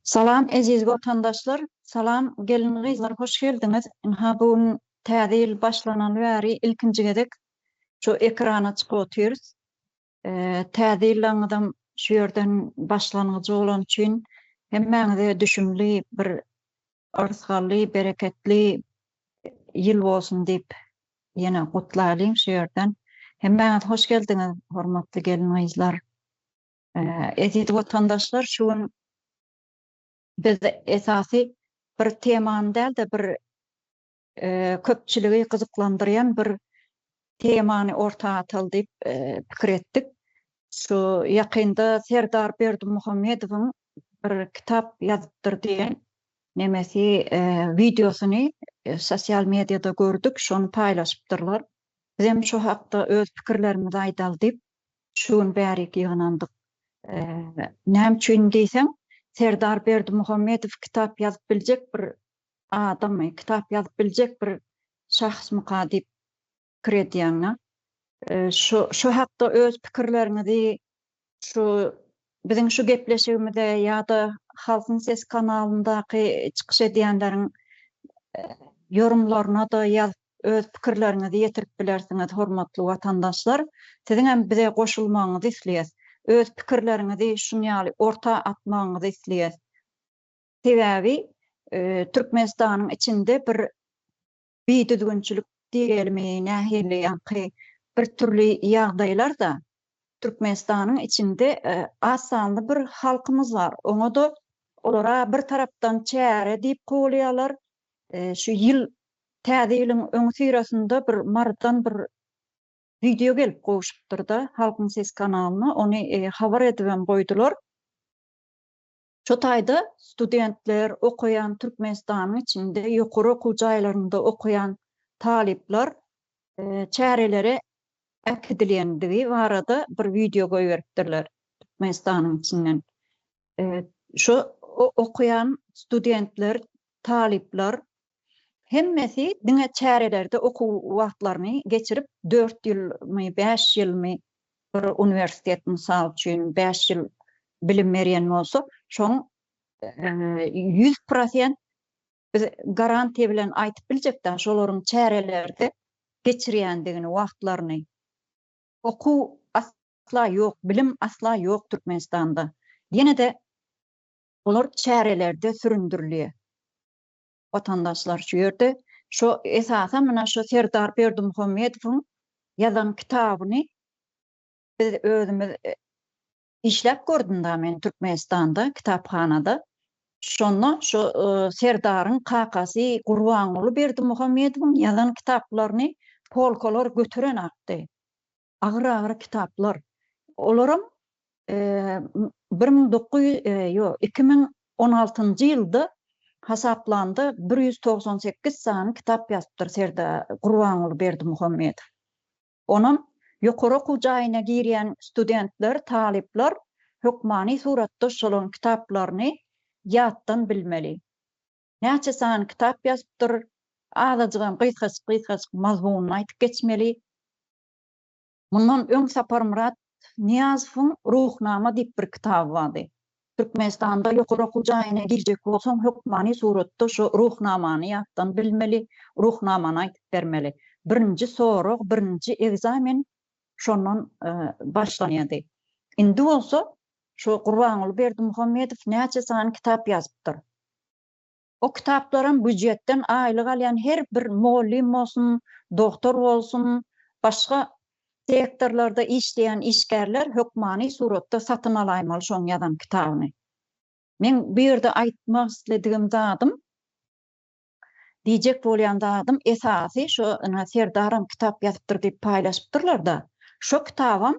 Salam aziz vatandaşlar, salam gelin kızlar, hoş geldiniz. Ha bugün täze başlanan bäri ilkinji gedek şu ekrana çıkıp oturýarys. Täze ýylaňydan şu ýerden başlanyjy bolan üçin hemmäňize düşümli bir arsgaly, bereketli ýyl bolsun diýip ýene gutlaýyn şu ýerden. Hemmäňiz hoş geldiňiz, hormatly gelin kızlar. Aziz vatandaşlar, şu biz esasy bir temany däl-de bir köpçüligi gyzyklandyrýan bir temany ortaga atal diýip pikir etdik. Şu ýakynda Serdar Berdimuhammedowyň bir kitap ýazypdyr diýen nemesi videosyny sosial mediada gördük, şonu paýlaşypdyrlar. Biz hem şu hakda öz pikirlerimizi aýdal diýip şuň bäri ýygynandyk. Näme üçin diýsem, Serdar Berdimuhammedow kitap ýazyp biljek bir adam, kitap ýazyp biljek bir şahs mı diýip kirediýäňňa. Şu hakda öz pikirlerinizi şu biziň şu gepleşigimizde ýa-da Halkyň Ses kanalyndaky çykyş edýänleriň yorumlaryna da ýazyp öz pikirlerinizi ýetirip bilersiňiz, hormatly watandaşlar. Siziň hem bize goşulmaňyzy isleýäs. Öz pikirlerinizi şuňaly orta atmaňyzy isleýäs. Sebäbi Türkmenistanyň içinde bir biýdüdgünçilik diýelmi, nähili ýa-da bir türlü ýagdaýlarda Türkmenistanyň içinde az sanly bir halkymyz bar. Oňa da olara bir tarapdan çäre diýip gowlaýarlar. Şu ýyl täze ýylyň öňü syrasynda bir mardan bir video gelip gowuşupdyr da Halkyň Ses kanalyna, ony habar edip goýdular. Şu taýda studentler, okuyan Türkmenistanyň içinde ýokary okuw jaýlarynda okuyan talipler çärelere akdilendigi barada bir video goýberipdirler Türkmenistanyň içinden. Şu okuyan studentler, talipler hemmesi diňe çärelerde okuw wagtlaryny geçirip 4 ýyl, 5 ýyl bir universitet mysal üçin 5 ýyl bilim berýän bolsa, şoň 100% biz garantiýa bilen aýtyp biljekden şolaryň çärelerde geçirýändigini, wagtlaryny. Okuw asla ýok, bilim asla ýok Türkmenistanda. Ýene de olar çärelerde süründürilýär. Vatandaşlar şu ýerde şu esasen mana şu Serdar Berdimuhammedowyň ýazan kitabyny biz özümiz işläp gördüm da men Türkmenistanda kitaphanada. Şonu şu Serdaryň kakasy Gurbanoğlu Berdimuhammedowyň ýazan kitaplaryny polkalar götüren akdy. Agyr kitaplar. Olaram 2016-njy ýylda hasaplandy 198 sany kitap ýazypdyr Serdar Gurbanoğlu Berdimuhammedow. Onuň ýokary okuw jaýyna girýän studentler, talipler hökmany suratda şolan kitaplaryny ýatdan bilmeli. Näçe sany kitap ýazypdyr, azajygam gysgaç mazmunyny aýtyp geçmeli. Mundan öň Sapar Murat Niýazowyň Ruhnama diýip bir kitaby bardy. Türkmenistanda ýokary okuw jaýyna girjek bolsaň hökmany suratda şu ruhnamany ýatdan bilmeli, ruhnamany aýtyp bermeli. Birinji sorag, birinji egzamen şondan başlanýardy. Indi bolsa şu Gurbanoğlu Berdimuhammedow näçe sany kitap ýazypdyr. O kitaplarym büdjetden aýlyk alýan her bir mollim bolsun, doktor bolsun, başga sektorlarda işleyen işgärler hökmany suratda satyn alaýmaly şoň ýazan kitabyny. Men bu ýerde aýtmak isledigim zadym, diýjek bolýan zadym esasy şu Serdarym kitap ýazypdyr diýip paýlaşypdyrlar da. Şu kitabam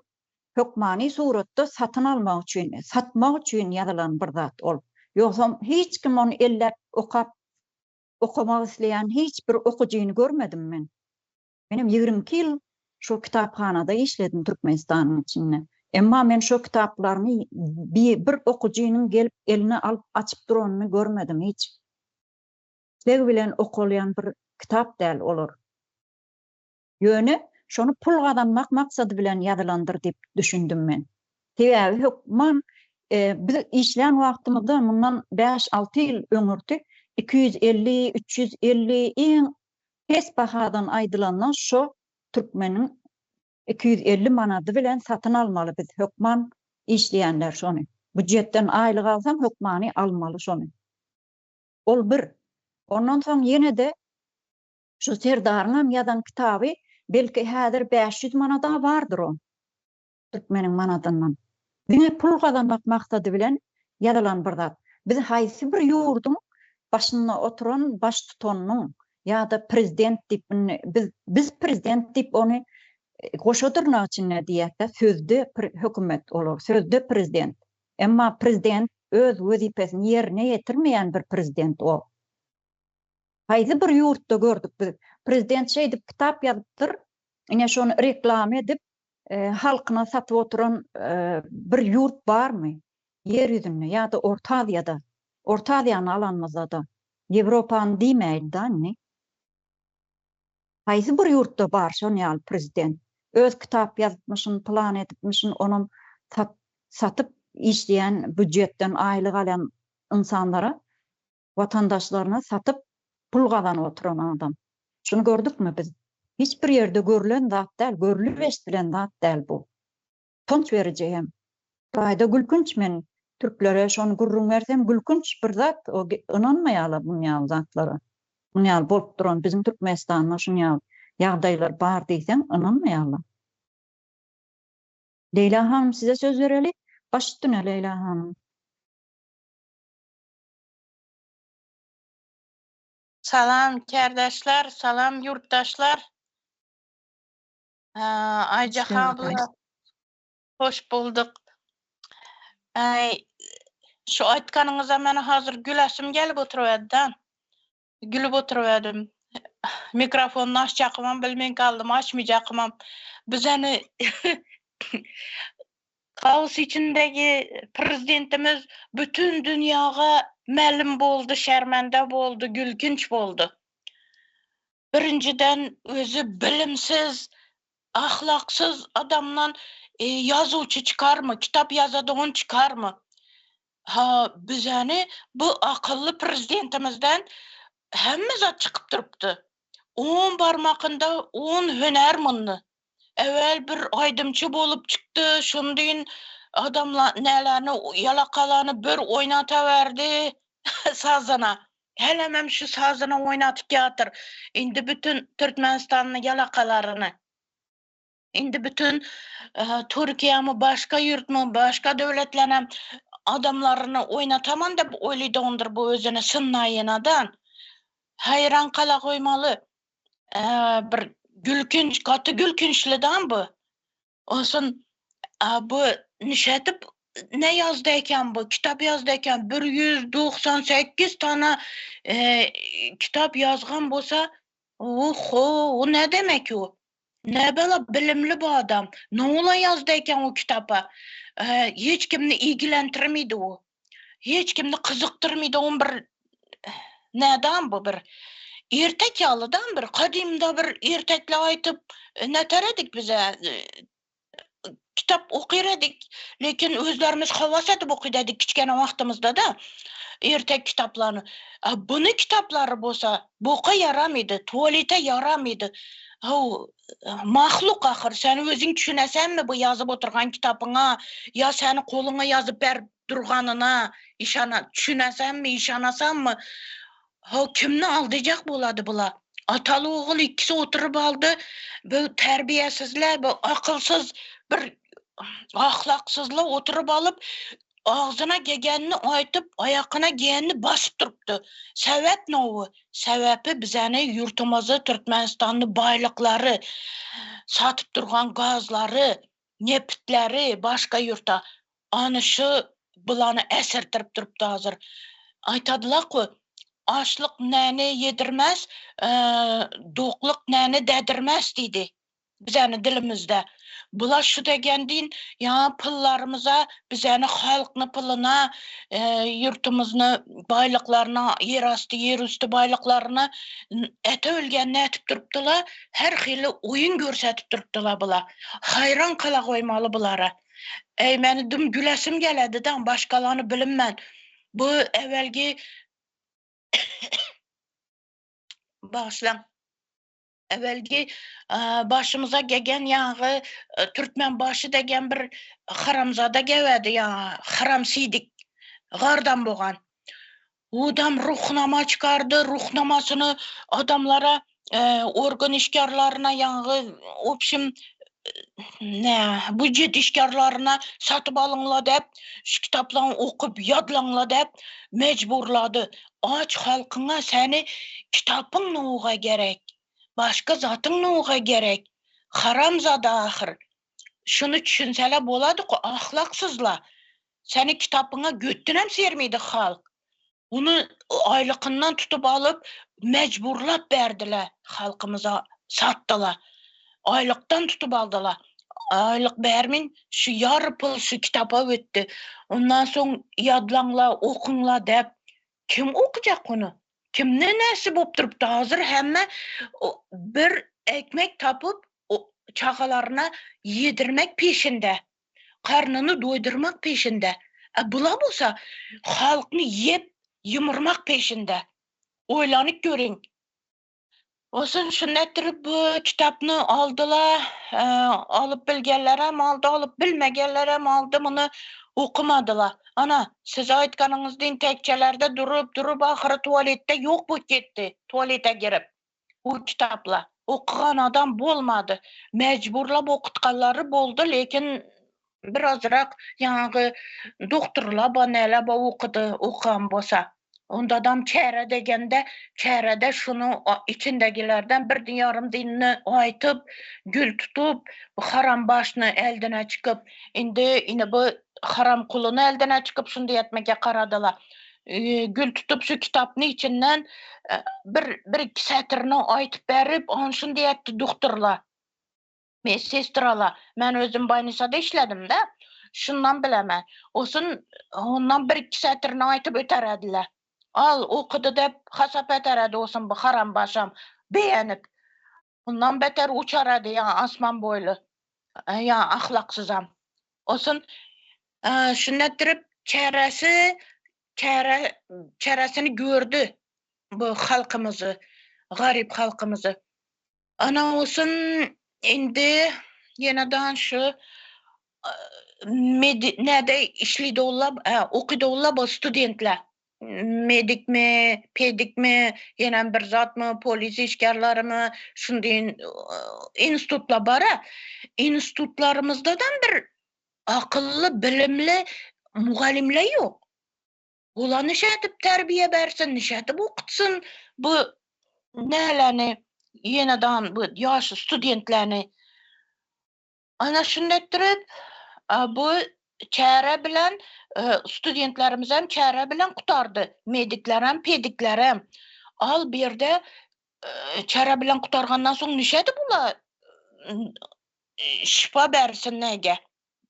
hökmany suratda satyn almak üçin, satmak üçin ýazylan bir zat ol. Ýoksa hiç kim onu ellep okamak isleýän hiç bir okujyny görmedim men. Benim 22 ýyl şu kitaphanada işledim Türkmenistanyň içinde. Emma men şu kitaplaryny bir okujynyň gelip eline alıp açyp duranyny görmedim hiç. Sevgi bilen okulyan bir kitap däl olar. Ýöne şonu pul kazanmak maksady bilen ýazylandyr diýip düşündim men. Sebäbi hökman biz işlän wagtymyzda mundan 5-6 ýyl öňürdi 250-350 iň pes bahadan aýdylandan şo türkmeniň 250 manady bilen satyn almaly biz hökman işleýänler şonu. Budjetden aýlyk alsam hökmany almaly şonu. Ol bir. Ondan soň ýene de şu Serdaryň ýadan kitaby belki häzir 500 manada bardyr o. Türkmeniň manadyndan. Diňe pul gazanmak maksady bilen ýazylan bir zat. Biz haýsy bir ýurdun başynda oturan baş tutanyň ýa-da prezident diýip biz prezident diýip ony goşadyrnak üçin ne diýäkä? Sözde hökümet olar, sözde prezident. Emma prezident öz wezipesini ýerine ýetirmeýän bir prezident o. Haýsy bir ýurtda gördük biz. Prezident şeýdip kitap ýazypdyr, ine şonu reklam edip halkyna satyp oturan bir ýurt barmy? Yer ýüzünde ýa-da Orta Aziýada, Orta Aziýany alanmazda, Ýewropany diýmeýdi ni. Haýsy bir ýurtda bar şonu ýaly prezident. Öz kitap ýazypmyşyn, plan etipmişin, onuň satyp işleýän, budjetden aýlyk alan insanlara, watandaşlaryna satyp pul gazanyp oturan adam. Şunu gördükmi biz? Hiç bir ýerde görülen zat däl, görülip eşdilen zat däl bu. Tonç berjeğim. Gaýda gülkünç men türklere şonu gurrun bersem gülkünç bir zat, o inanmaýarlar bunýa zatlara. Bunýa bolup duran bizim Türkmenistanda şunýa ýagdaýlar bar diýsem inanmaýarlar. Leyla hanım size söz vereli. Başüstüne Leyla hanım. Salam kardeşler, salam yurttaşlar. Ayca abla, hoş bulduk. Şu aytkanıňyza mene hazır gülesim gelip oturuverdi. Gülüp oturuverdim. Mikrofonu açjakymam, bilmeň kaldym, açmajakymam. Biz hani kaos içindeki prezidentimiz bütün dünyaga ma'lum boldu, şermende boldu, gülkünç boldu. Birinciden özü bilimsiz, ahlaksız adamdan yazıcı çıkar mı? Kitap yazadığın çıkar mı? Biz hani bu akıllı prezidentimizden hemmeze çıkıp durupdu. 10 barmakında 10 hüner mınlı. Evvel bir aydımçı bolup çıktı, şundayn adamla nelerini, yalakalarını bir oynataverdi sazına. Helemem şu sazına oynatıp yatır. Indi bütün Türkmenistan'ın yalakalarını. Indi bütün Türkiye'mi, başka yurt mu, başka devletlerine adamlarını oynataman da oylaydı ondur bu özüne sınnayyınadan. Hayran kala koymalı. Bir gülkünç, katı gülkünçlüden bu. Olsun bu nişetip ne yazdayken bu, kitap yazdayken 198 tane kitap yazgan bolsa, o ne demek o? Ne böyle bilimli bu adam. Ne ola yazdayken o kitapa? Hiç kimni ilgilentirmiydi o. Hiç kimni kızıktırmıydı. On bir neden bu bir? Ertek yalıdan bir, kadimde bir ertekle aytıp ne teredik bize? Kitap okuyradik. Lekin özlerimiz havas edip okuydadik kiçkene vaxtımızda da ertek kitaplarını. Bunu kitapları bolsa boka yaramıydı, tuvalete yaramıydı. Mahluk ahır, sen özün düşünesen mi bu yazıp oturgan kitabına, ya seni koluna yazıp ber durganına düşünesen mi, işanasan mı? Kimni aldayacak buladı bula? Atalı oğul ikisi oturup aldı, bu terbiyesizler, bu akılsız bir ahlaksızla oturup alıp ağzına gegenini aytıp ayakına gegenini basıp durupdu. Sebep ne o? Sebebi bizani yurtumuzu, Türkmenistanlı baylıkları, satıp durgan gazları, neptleri başka yurta anışı bulanı esirtirip durupdu hazır. Aytadılar ki açlık neni yedirmez, dokluk neni dedirmez dedi bizani dilimizde. Bula şu degendin ya pullarımıza, bizani halkını puluna, yurtumuzunu, baylıklarına, yer astı, yer üstü baylıklarına ete ölgenini etip durupdular. Her xili oyun görsetip durupdular bula. Hayran kala koymalı bulara. Məni dım güləsim gələdi də, başqalarını bilinmən. Bu əvvəlki bağışlan. Əvvəlki başımıza gələn yağı Türkmen başı degen bir haramzada gəvədi ya, haramsiydik. Qardan boğan. Odam ruhnama çıkardı, ruhnamasını adamlara, organ işgarlarına yağı, opşim, budjet işgarlarına satıp alınla dep, şu kitaplarını okup yadlanla dep mecburladı. Aç halkına seni kitabın nuğa gerek, başka zatın nuğa gerek. Haramzada ahır. Şunu düşünsələ boladı ki, ahlaksızla. Seni kitabına götürəm sermeydi halk. Onu aylıkından tutup alıp mecburlap verdiler halkımıza, sattılar. Aylıktan tutup aldılar. Aylık vermin şu yarı pıl şu kitaba öttü. Ondan sonra yadlanla, okunla dep. Kim okuyacak onu? Kim ne nasip opturup da hazır hemen bir ekmek tapıp çakalarına yedirmek peşinde. Karnını doydurmak peşinde. Bula bolsa halkını yep yumurmak peşinde. Oylanıp görün. Olsun şunnettiri bu kitapını aldılar. Alıp bilgenlerem aldı, alıp bilmegenlerem aldı, bunu okumadılar. Ana, siz aytkanınızdan tekçelerde durup ahırı tuvalette yok bu gitti. Tuvalete girip. Bu kitapla. Okugan adam bolmadı. Mecburlap okutkanları boldu, lekin birazrak yağı doktorla neler okudu, okuyan bolsa. Onda adam çare degende, çarede şunu içindekilerden bir yarım dinini aytıp, gül tutup, haram başını eldine çıkıp, indi bu haram kulunu eldine çıkıp şunu etmeye karadılar. Gül tutup şu kitabın içinden bir iki satırını aytıp berip, onu şunu etti doktorlar. Sestralar. Ben özüm Baynisa'da işledim de, şundan bilemem. Olsun, ondan bir iki satırını aytıp öterediler. Al okudu dep hasap eteredi olsun bu haram başam beğenip. Ondan beter uçaradı ya asman boylu. Ya ahlaksızam. Olsun şunu ettirip çaresini gördü bu halkımızı, garip halkımızı. Ana olsun indi yeniden şu nerede işliydi ola, okudu ola bu studentler. Medik mi, pedik mi, yenen bir zat mı, polis işgarları mı, şundayin institutla bara. İnstitutlarımızdadan bir akıllı, bilimli mugallimler yok. Ulan niş etip terbiye versin, niş etip okutsun bu nelerini, yeniden bu yaşı studentlerini. Ana şunu ettirip, bu çare bilen studentlerimiz hem çare bilen kutardı. Medikler hem pedikler hem. Al bir de çare bilen kutargandan soň nişedi bula şifa bersin nege?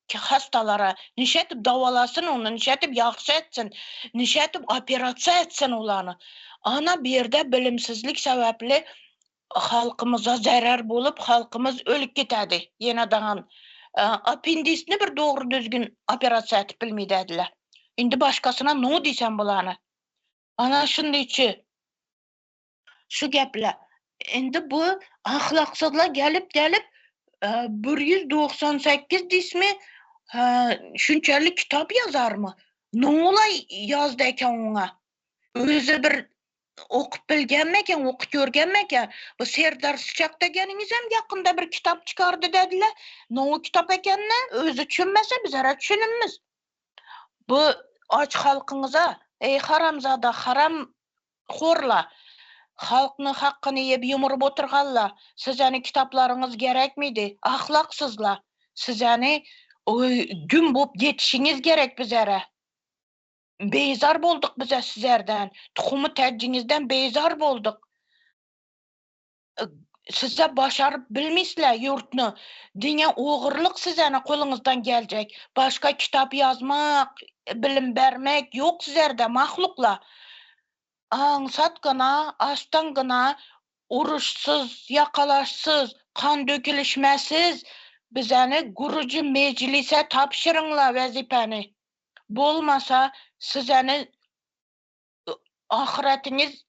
Ki hastalara nişetip davalasın onu, nişetip yaxşı etsin, nişetip operasiya etsin ulanı. Ana bir de bilimsizlik sebepli halkımıza zarar bolup halkımız ölüp ketedi. Yeniden apendisini bir doğru düzgün operasiya etip bilmeydiler. Indi başkasına ne diysen bulanı? Ana şunun içi, şu geple. Indi bu ahlaksızla gelip 198 dismi şunçalı kitap yazar mı? Ne olay yazdı eken ona? Özü bir okup bilgenmeken, okup görgenmeken, bu Serdar Sıçak degeniniz hem yakında bir kitap çıkardı dediler. Ne o kitap ekenine özü düşünmese biz ara düşünümüz. Bu aç halkınıza, ey haramzada, haram horla, halkını hakkını yep yumurup oturganla, sizani kitaplarınız gerek miydi? Ahlaksızla, sizani gün bop yetişiniz gerek bizere. Beyzar bolduk bize sizlerden. Tuhumu tercinizden beyzar bolduk. Size başarıp bilmişler yurtunu. Dünya oğurluk sizene kolunuzdan gelecek. Başka kitap yazmak, bilim vermek yok sizlerde mahlukla. Ansatgına, açtangına, uruşsuz, yakalaşsız, kan dökülüşmesiz bizəni qurucu meclise tapşırınla vazifəni. Bolmasa sizəni ahiretiniz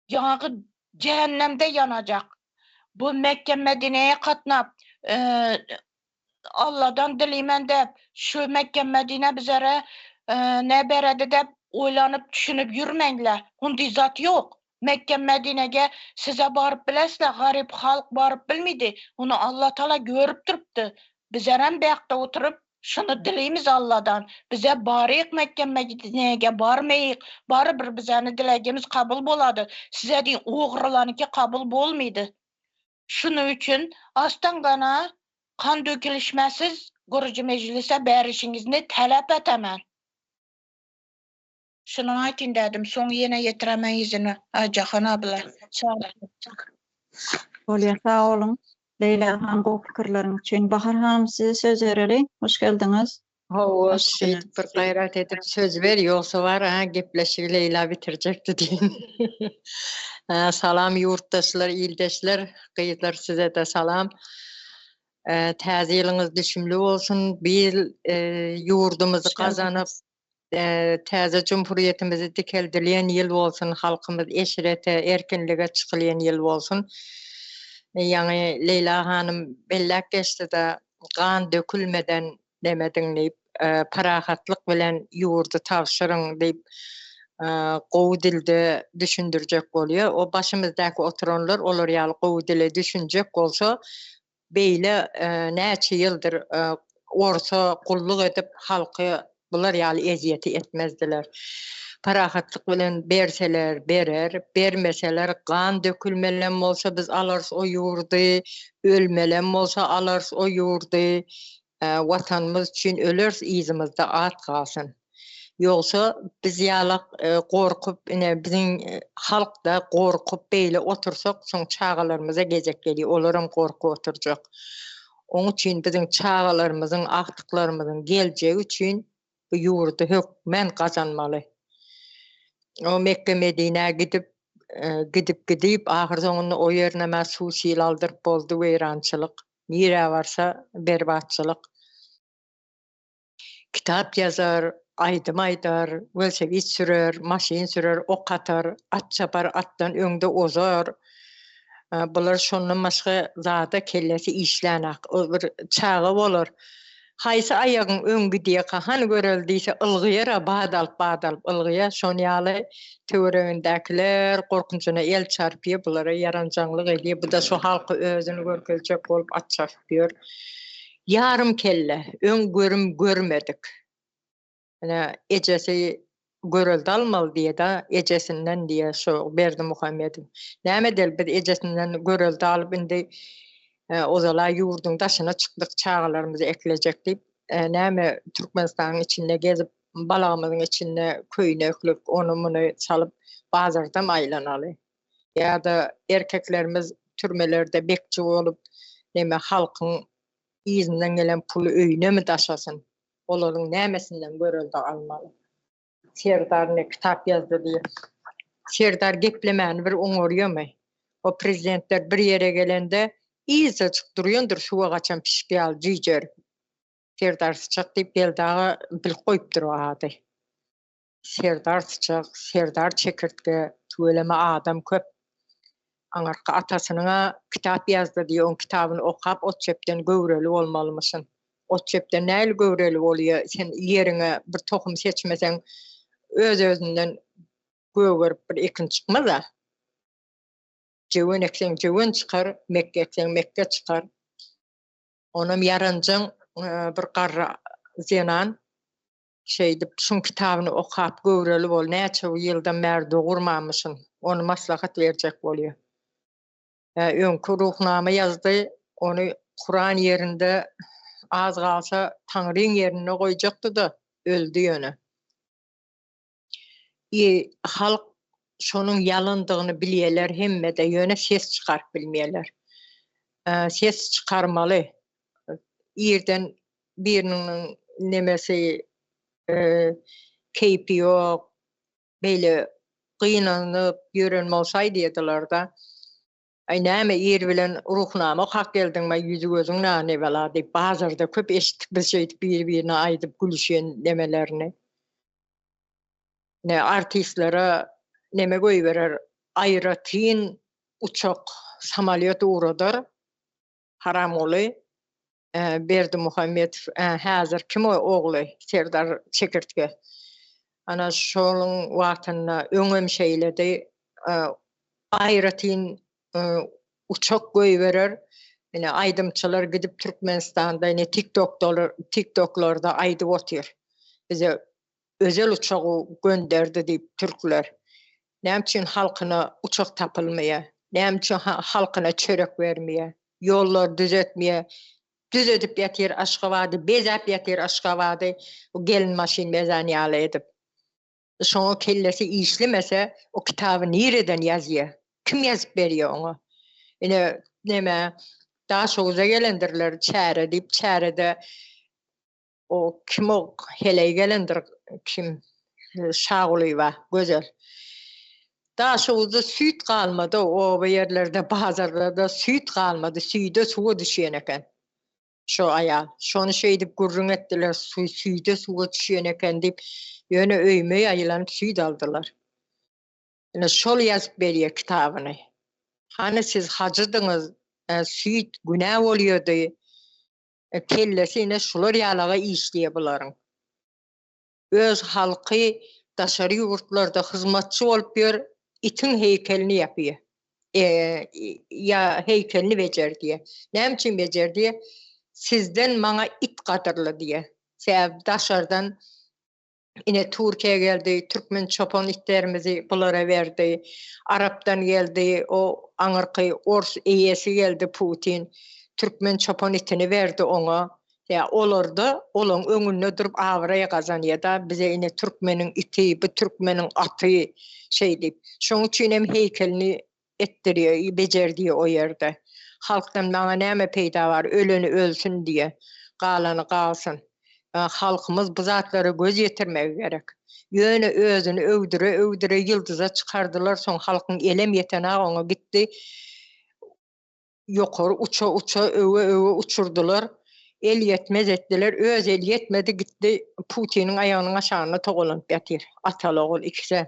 yağı cehennemde yanacak. Bu Mekke Medine'ye katnap Allah'dan dilemen de şu Mekke Medine bizlere ne berede de oylanıp düşünüp yürümenle. Hundi zat yok. Mekke Medine'ge size barıp bilesle garip halk barıp bilmedi. Onu Allah Teala görüp duruptu. Bizlere bekte oturup şunu dileyimiz Allah'dan. Bize barıyık Mekke Medine'ge barmayık. Bari bir bizeni dilegimiz kabul boladı. Size deyin oğurlanıki kabul bolmaydı. Şunu için astan gana kan dökülüşmesiz Gurucu Meclise berişinizni talep etemen. Şunu aytın dedim. Son yine yetiremen izini. Cahan abla. Sağ olun. Bolýa, sağ olun. Leyla han bu pikirleriň üçin. Bahar hanım size söz bereli. Hoş geldiniz. Hoş, bir gayret edip söz ver, yoksa var ha, gepleşik Leyla bitirecekti deyin. Salam yurttaşlar, ildeşler, kıyıtlar size de salam. Täze ýylyňyz düşümli bolsun, bir yurdumuzy kazanyp, täze cumhuriyetimizi dikeldirýän ýyl bolsun, halkymyz eşirete, erkinlige çykylýan ýyl bolsun. Yani Leyla hanım bellek geçti de kan dökülmeden demedin deyip parahatlık bilen yurdu tavşırın deyip qowu dilde düşündürjek bolýar. O başymyzdaki oturanlar olar ýaly qowu dile düşünjek bolsa beýle näçe ýyldyr orta gulluk edip halky bular ýaly eziyeti etmezdiler. Parahatlyk bilen berseler berer, bermeseler kan dökülmelen bolsa biz alars o yurdy, ölmelen bolsa alars o yurdy, watanymyz üçin ölers izimizde at kalsın. Yoksa biz ýalak gorkup, biziň halkda gorkup beýle otursak, soň çağalarymyza gezek gelýär, olaram gorkup oturjak. Onun için bizim çağalarımızın, aktıklarımızın geleceği için bu yurdu hökmen kazanmalı. O Mekke Medine gidip ahir sonunda o yerine mahsusil aldırıp boldu veyrançılık. Nire varsa berbatçılık. Kitap yazar, aydım aydar, velosiped sürer, maşin sürer, ok atar, at çapar, attan öňde ozar. Bular şondan başga zada kellesi işlänak. O bir çağı bolar. Haýsy aýagyň öňgi diýe han göreldiýse ylgyýar, badalp ylgyýar. Şon ýaly töweregindekiler korkunçyna el çarpýar, bulara yaranjanlyk edýär. Bu da şu halky özüni görkeljek bolup at çapýar. Yarım kelle, ön görüm görmedik. Ejesi göreldi almaly diýe da ejesinden diýe şu Berdi Muhammedim. Näme del bir ejesinden göreldi alyp indi ozala yurdun daşına çykdyk, çağalarymyzy eklejek diýip näme Türkmenistanyň içinde gezip balagymyzyň içinde köýüne öklüp onu muny çalyp bazarda maýlanaly. Ýa-da erkeklerimiz türmelerde bekçi bolup näme halkyň izinden gelen pulu öýüne mi daşasyn? Olaryň nämesinden göreldi almaly. Serdar ne kitap yazdı diye. Serdar geplemeni bir oňorýarmy? O prezidentler bir yere gelende iýse çykdyrýandyr, şuwa gaçan pişpiýal jijer. Serdar sıçak diýip beldagy bil goýupdyr o ady. Serdar sıçak, Serdar çekirtge, töweleme adam köp. Aňarka atasynyňa kitap yazdı diye on kitabyny okap, o çepden göwreli bolmalymyşyn. O çepden näil göwreli bolýar? Sen ýerine bir tohum seçmesen öz-özünden göwürip bir ekin çykmaz. Jewin eksen jewin çykar, mekke eksen mekke çykar. Onam yaranjyň bir garra zenan şeýdip şun kitabyny okap göwreli bol, näçe ýyldan bäri dogurmamyşyn, onu maslahat berjek bolýar. Öňkü ruhnama yazdy, onu Kur'an yerinde az galsa Tanryň yerine goýjakdy da öldü ýöne. Halk şonun yalandygyny bilýärler, hemme de ýöne ses çykaryp bilmeýärler. Ses çykarmaly. Ýerden biriniň nemesi keypi ýok, beýle gynanyp ýören bolsaýdy diýdiler da. Ay näme yer bilen ruhnama hak geldin ma yüzü gözüň näne bala diýip bazarda köp eşitdik biz şeýdip bir-birine aýdyp gülüşen demelerini. Ne artistlere neme goýberer aýratyn uçak samalyot uğradar haram oly. Berdi Muhammedow häzir kim o ogly Serdar Çekirtge. Ana şonuň wagtyna öňem şeýledi aýratyn uçak goýberer. Ine aýdymçylar gidip Türkmenistanda ine TikTok'larda aýdyp otyr. Bize özel uçağı gönderdi diýip türkler. Näme üçin halkyna uçak tapylmaýa? Näme üçin halkyna çörek bermeýe? Yollar düzetmeýe? Düz edip ýatyr Aşgabaty, bezap ýatyr Aşgabaty, o gelin maşin mezany ýaly edip. Şoňa kellesi işlemese, o kitaby nereden ýazýar? Kim ýazyp berýär oňa? Ine neme daha şoňa gelendirler çäre diýip çärede o kim o hele gelendir kim şagulyba gözel. Daha şoňa süýt galmady o ýerlerde bazarlarda süýt galmady, süýde suwa düşýän eken. Şo aýal, şonu şeýdip gurrun etdiler, süýde suwa düşýän eken diýip ýöne öýmeye aýlanyp süýt aldylar. Ine şol ýazyp berýär kitabyny. Hani siz hacıdyňyz, süýt günä bolýardy. Kellesi ine şular ýalaga işleýe bularyň. Öz halky daşary ýurtlarda hyzmatçy bolup ber, itin heykelini ýapýar. Ya heykelini bejerdi. Näme üçin bejerdi? Sizden maňa it gadyrly diýe. Sebäp daşardan ine Türkiýe geldi, türkmen çopan itlerimizi bulara berdi. Arapdan geldi, o aňyrky ors eýesi geldi Putin. Türkmen çopan itini berdi oňa. Ya olarda olaň öňünde durup awraya gazanýar da bize ine türkmeniň iti, bu türkmeniň aty şey diýip. Şoň üçin hem heykelini etdirýär, bejerdi o ýerde. Halkdan maňa näme peýda bar, öleni ölsün diýe, galany galsyn. Halkymyz bu zatlary göz ýetirmek gerek. Ýöne özüni öwdüre ýyldyza çykardylar, soň halkyň elem ýetene oňa gitdi. Ýokary uça öwe uçurdular. El yetmez etdiler, öz el yetmedi gitdi Putiniň aýagynyň aşagyna togulanyp ýatyr. Ataly ogul ikisi.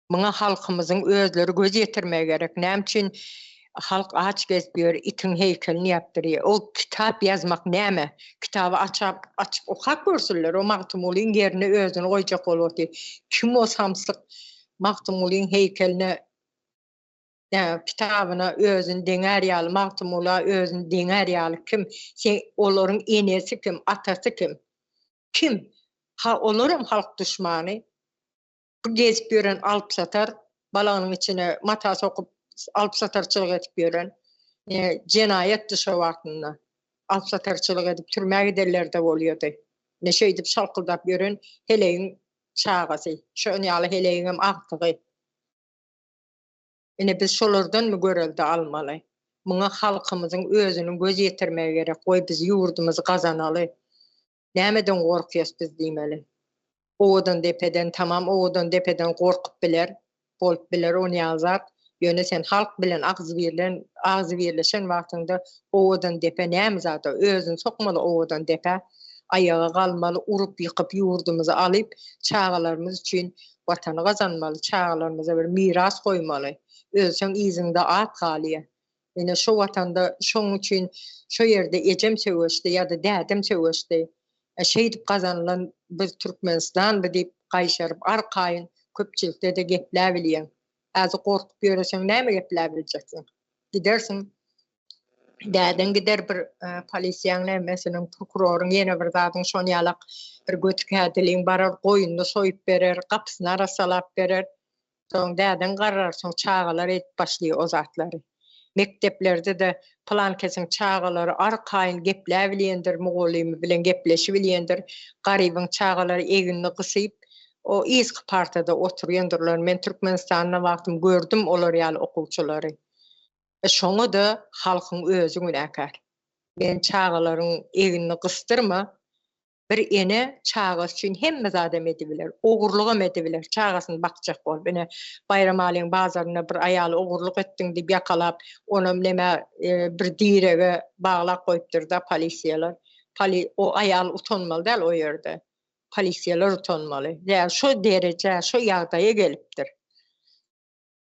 Muňa halkymyzyň özleri göz ýetirmek gerek. Näme üçin halk aç gezýär, itin heykelini ýapdyrýar. O kitap ýazmak näme? Kitaby açyp okap görsünler, o Magtumulyň ýerine özüni goýjak bolýar. Kim o samsyk Magtumulyň heykeline kitabyna özüni deňär ýaly, Magtumula özüni deňär ýaly kim? Sen olaryň enesi kim? Atasy kim? Kim? Ha olaryň halk düşmany. Bu gezip ýören alp satar, balanyň içine mata sokup alp satarçylyk edip ýören. Jenaýet düşe wagtynda. Alp satarçylyk edip türmäge giderler de bolýardy. Neşe edip şalkyldap ýören helegiň çagasy. Şonu ýaly helegiň agtygy. Ine biz şolardan mı göreldi almaly? Muňa halkymyzyň özüni göz ýetirmek gerek. Goý biz ýurdumyzy gazanaly. Nämeden gorkýas biz diýmeli? Owadan depeden tamam, owadan depeden gorkup biler, bolup biler onu ýazat. Ýöne sen halk bilen agzy birleşen wagtynda owadan depe näme zada özüni sokmaly owadan depe. Ayağa galmaly, urup ýykyp ýurdumyzy alyp çagalarymyz üçin watany gazanmaly, çagalarymyza bir miras goýmaly. Özüň izinde at galýa. Ine şo watanda şoň üçin şo ýerde ejem söwüşdi ýa-da dädem söwüşdi. Şeýdip gazanılan biz Türkmenistan diýip gaýşaryp arkaýyn köpçilikde de gepler bilýän. Azy gorkup ýöreseň näme gepler biljeksin? Gidersiň däden gider bir polisiýaň nämeseň prokuroryň ýene bir zadyň şonu ýalak bir götürkädiliň barar, goýundy soýup berer, gapysyny arasalap berer. Soň däden garar, soň çagalar etip başlýar o zatlary. Mekteplerde de plan kesiň çagalary arkaýyn gepler bilýändir, mugallymy bilen gepleşip bilýändir. Garybyň çagalary egini gysyp o eski partada oturýandyrlar. Men Türkmenistanda wagtym gördüm olar ýaly okuwçylary. Şoňa da halkyň özü günäkär. Men çagalaryň egini gystyrma, bir ene çağız üçün hemme adam edibiler, oğurluğum edibiler, çağasını bakacak bol. Bine Bayram Ali'nin bazarına bir ayalı oğurluk ettin deyip yakalap, onu neme bir direge bağlaq koyupdur da polisiyalar. O ayal utanmalı değil o yerde. Polisiyalar utanmalı. Yani şu derece, şu yağdaya gelipdir.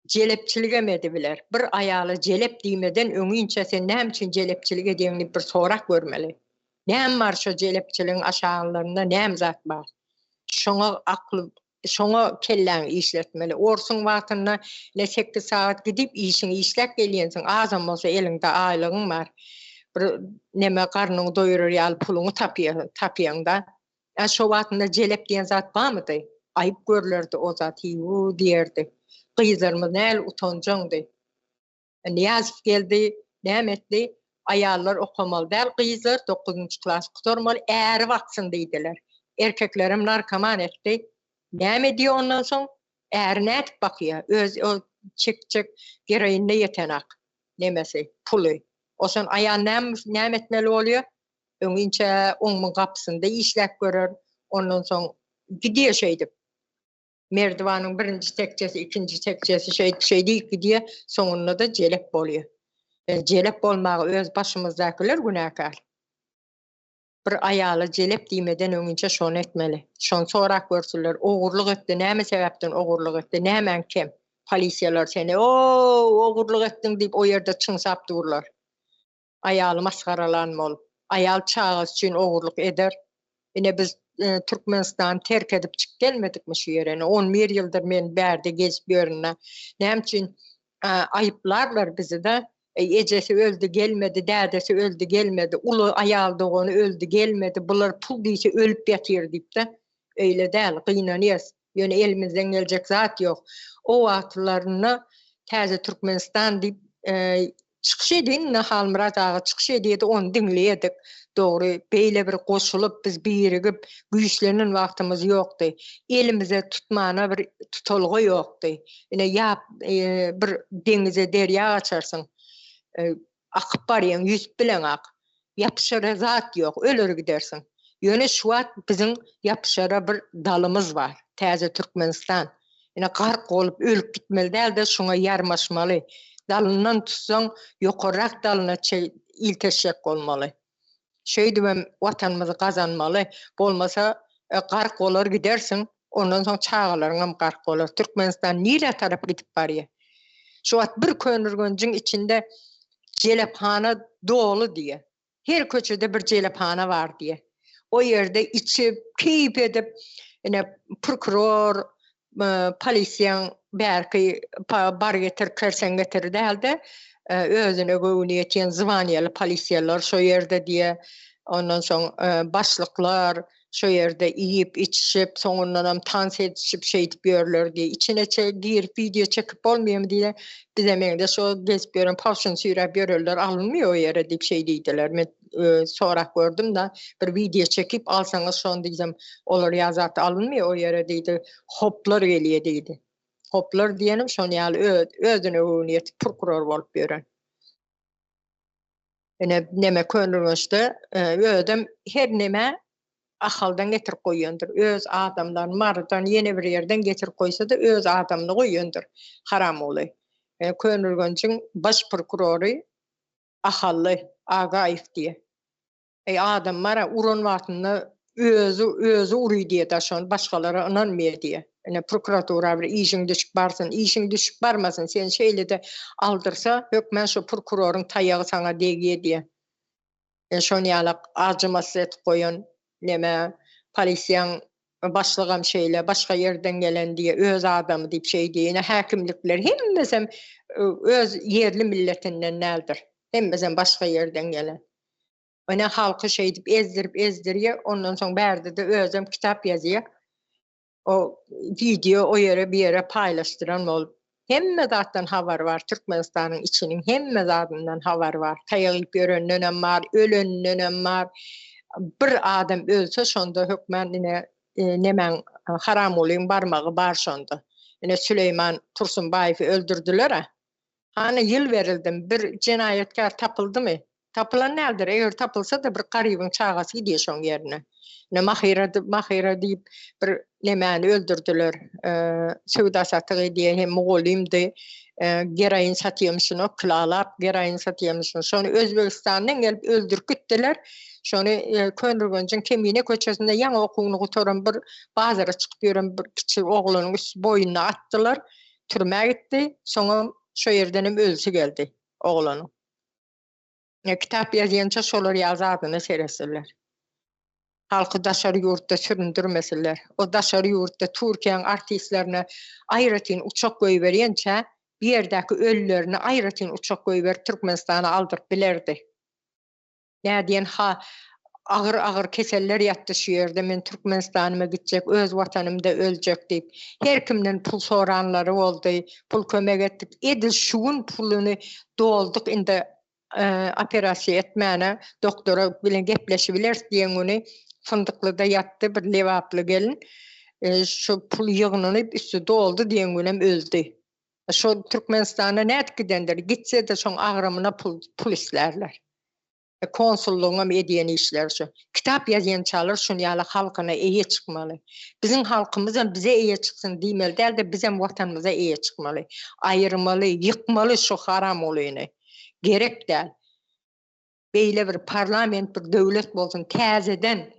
Celepçilik emedibiler. Bir ayalı celep diýmeden öňünçe sen näme üçin celepçilik edýäňni bir sorak görmeli. Näme bar şu celepçiligiň aşağılarynda näme zat bar? Şoňa akly, şoňa kelläň işletmeli. Orsun wagtyna 8 saat gidip işini işläp gelýänsiň. Azam bolsa elinde aýlygyň bar. Bir näme garnyňy doýurur ýaly puluňy tapýaňda. Şu wagtyna celep diýen zat barmydy? Aýyp görlerdi o zat, ýu diýerdi. Kıyızlarımız näl utanjaňdy. Niyazif geldi, näme etdi? Ayallar okamaly däl kıyızlar 9-njy klas gutarmaly, äri baksyn diýdiler. Erkeklerim narkoman etdi. Näme diýär ondan soň? Äri nätip bakýar. Öz o çek gereýinde ýetenak. Nemesi, puly. Oşon ayal näme etmeli bolýar? Öňünçe oňmyň gapysynda işläp görür. Ondan soň gidýär şeýdip. Merdivanyň birinji tekçesi, ikinji tekçesi şey diýip gidiýär, soňunda da jelep bolýar. Jelep bolmagy öz başymyzdakylar günäkar. Bir ayaly jelep diýmeden öňünçe şonu etmeli. Şonu sorak görsünler, ogurluk etdi, näme sebäpden ogurluk etdi, nämen kim? Polisiýalar seni, ogurluk etdiň diýip o ýerde çyňsap durlar. Ayaly maskaralanmaly. Ayal çağız üçin ogurluk eder. Ine biz Türkmenistan terk edip çık gelmedikmi şu yerine. 11 ýyldyr men bärde gezip ýörünä. Näme üçin aýyplarlar bizi de. Ejesi öldü gelmedi, dädesi öldü gelmedi, ulu ayal dogany öldü gelmedi, bular pul diýse ölüp ýatyr diýip de. Öyle däl, gynanýas. Ýöne elimizden geljek zat ýok. O wagtlaryny täze Türkmenistan diýip çıkış edin, Halmurat ağa çıkış ediydi, onu dinleyedik. Doğru, beýle bir goşulyp biz birigip güýçlenen wagtymyz ýokdy. Elimize tutmana bir tutulgy ýokdy. Ine ýap bir deňize derýa açarsyň. Akyp barýan ýüz bilen ak. Ýapyşara zat ýok, öler gidersiň. Ýöne şu wagt biziň ýapyşara bir dalymyz bar. Täze Türkmenistan. Ine gark bolup ölüp gitmeli däl de şoňa ýarmaşmaly. Dalından tutsaň ýokarak dalyna ilteşek bolmaly. Şeýdibem watanymyzy gazanmaly. Bolmasa gark bolar gidersiň, ondan soň çağalaryňam gark bolar. Türkmenistan nire tarap gidip barýar. Şu wagt bir könürgünjiň içinde jelephana dolu diýe. Her köçede bir jelephana bar diýe. O ýerde içip, keyip edip, ine prokuror, polisiýaň bärki bar getir, kersen getir däldi. Özüne göwüni ýetýän zwanýaly polisiýalar şo ýerde diýe. Ondan soň başlyklar şo ýerde iýip, içip, soňundan tans edip şeýdip ýörler diýe. İçine gir video çekip bolmaýarmy diýe. Bize meňde şo gezip ýören pawşyn süýräp ýörerler, alınmıyor o ýere diýip şeý diýdiler. Men sorak gördüm da bir video çekip alsaňyz şonu diýsem, olar ýazat alınmıyor o ýere diýdi. Hoplar gelýär diýdi. Hoplar diýenim şonu ýaly özüne göwüni ýetip prokuror bolup ýören. Ene neme könürmüşde, ödem her neme ahaldan getirip goýýandyr. Öz adamdan, mardan ýene bir ýerden getirip goýsa da öz adamyny goýýandyr. Haram boly. Könürgünjiň baş prokurory ahally Agaýew diýe. Adam mara uran wagtyny özü uruy diýe da şonu başgalara inanmaýar diýe. Ene prokuratura bir işiň düşüp barsyn, işiň düşüp barmasyn, sen şeýle de aldyrsa, hökmen şu prokuroryň taýagy saňa degýär diýe. Şonu ýaly arjymasy etip goýan, neme polisiýaň başlygam şeýle, başga ýerden gelen diýe, öz adamy diýip şeý diýene, häkimlikler hemmesem öz yerli milletinden näldir. Hemmesem başga ýerden gelen. Ene halky şeý diýip ezdirip, ondan soň bärde de özüm kitap ýazýar. O video o ýere bir ýere paýlaşdyran bol. Hemme zatdan habar var. Türkmenistanyň içiniň hemme zatyndan habar var. Taýagyp ýörenden bar, ölenden bar. Bir adam ölse şonda hökmen nemen haram olyň barmagy bar şonda. Ene Süleyman Tursunbaýewy öldürdüler ha. Hani ýyl berildim, bir jenaýetkar tapyldymy? Tapılan neldir? Eğer tapılsa da bir qaribin çağası gidiyor şoň yerine. Ne mahira deyip bir nemeni öldürdüler. Söwda satygy diye hem mogolimdi. Gerayin satýarmyşyň, oklalap gerayin satýarmyşyň. Şonu Özbegistandan gelip öldürüp gitdiler. Şonu Könürgenjin Kemine köçesinde ýa okugyny gutaran bir bazara çykyp ýören bir kiçik oglanyň boýuna atdylar. Türmäge gitdi. Soňa şo ýerden ölse geldi oglanyň. Kitap yazýança şolar ýazadyny sereseler. Halky daşary ýurtda süründürmeseler. O daşary ýurtda Türkiýanyň artistlerine aýratyn uçak goýberýänçä bir ýerdäki ölülerini aýratyn uçak goýber Türkmenistana aldyryp bilerdi. Nädiýen ağır keseller ýatdy şu ýerde, men Türkmenistanyma gitjek, öz watanymda öljek diýip her kimden pul soranlary boldy, pul kömek etdik. Edil şuň puluny doldyk indi operasiýa etmäne doktora bilen gepleşibiler diýen güni Fındıklıda ýatdy bir lewaply gelin. Şu pul ýygynyny üstü doldy diýen günem öldü. Şu Türkmenistana näet gidenler gitse de şoň agramyna pul islerler. Konsulluğuna edýän işler şu. Kitap ýazýançalar şunu ýaly halkyna eýe çykmaly. Biziň halkymyzam bize eýe çyksyn diýmeli däl bizem watanymyza eýe çykmaly. Aýyrmaly, ýykmaly şu haram olyny. Gerek däl. Beýle bir parlament, bir döwlet bolsun, täzeden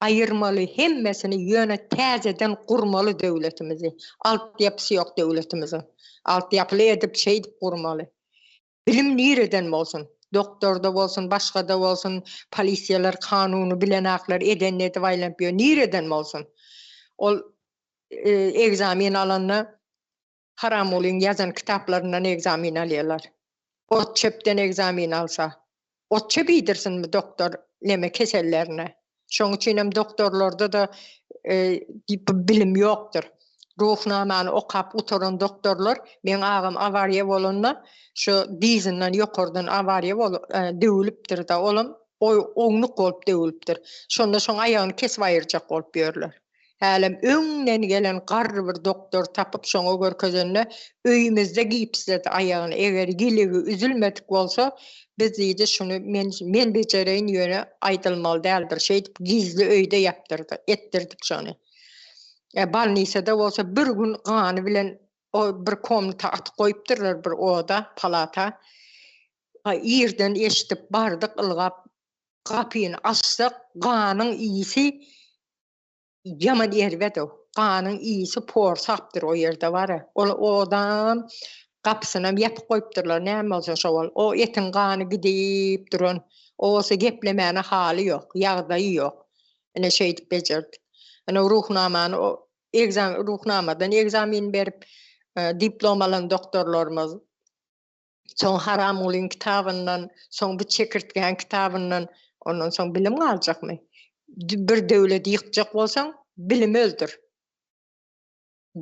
aýyrmaly, hemmesini ýöne täzeden gurmaly döwletimizi. Alt ýapysy ýok döwletimiziň. Alt ýapyly edip şeýdip gurmaly. Bilim nireden bolsun, doktorda bolsun, başgada bolsun, polisiýalar kanuny bilenaklar edenleri waýlanp ýör, nireden bolsun. Ol egzamin alanna haram bolýan ýazan kitaplaryndan egzamin alýarlar. Ot çöpden egzamin alsa, ot çöp ýdirsinmi doktor leme kesellerine. Şoň üçin hem doktorlarda da bilim ýokdur. Ruhnamany okap oturan doktorlar, men agam avariya bolanda, şu dizinden ýokardan avariya döwülipdir da olam, oňluk bolup döwülipdir. Şonda şoň aýagyny kesip aýyrjak bolup ýörler. Hälim öňden gelen garry bir doktor tapyp şoňa görkezende öýümizde gipslet aýagyny eger gilegi üzülmedik bolsa biz diýdi şunu men bejereýin ýöne aýdylmaly däldir. Şeýdip gizli öýde etdirdik şonu. Balnisada bolsa bir gün gany bilen o bir komnata atyp goýupdyrlar bir oda, palata. Ýerden eşitip bardyk ılgap gapyny açsak, ganyň iýisi yaman ýerwede. Ganyň iýisi porsapdyr o ýerde bara. O adam gapysyna ýapyp goýupdyrlar. Näme bolsa şol. O etin gany gidip duran. Osa geplemäne haly ýok, ýagdaýy ýok. Ene şeýdip bejerdik. Ana ruhnamany o ruhnamadan egzamin berip diplom alan doktorlarymyz soň haram bolýan kitabyndan, soň bu çekirtgen kitabyndan ondan soň bilim aljakmy? Bir döwlet ýykjak bolsaň bilim öldür.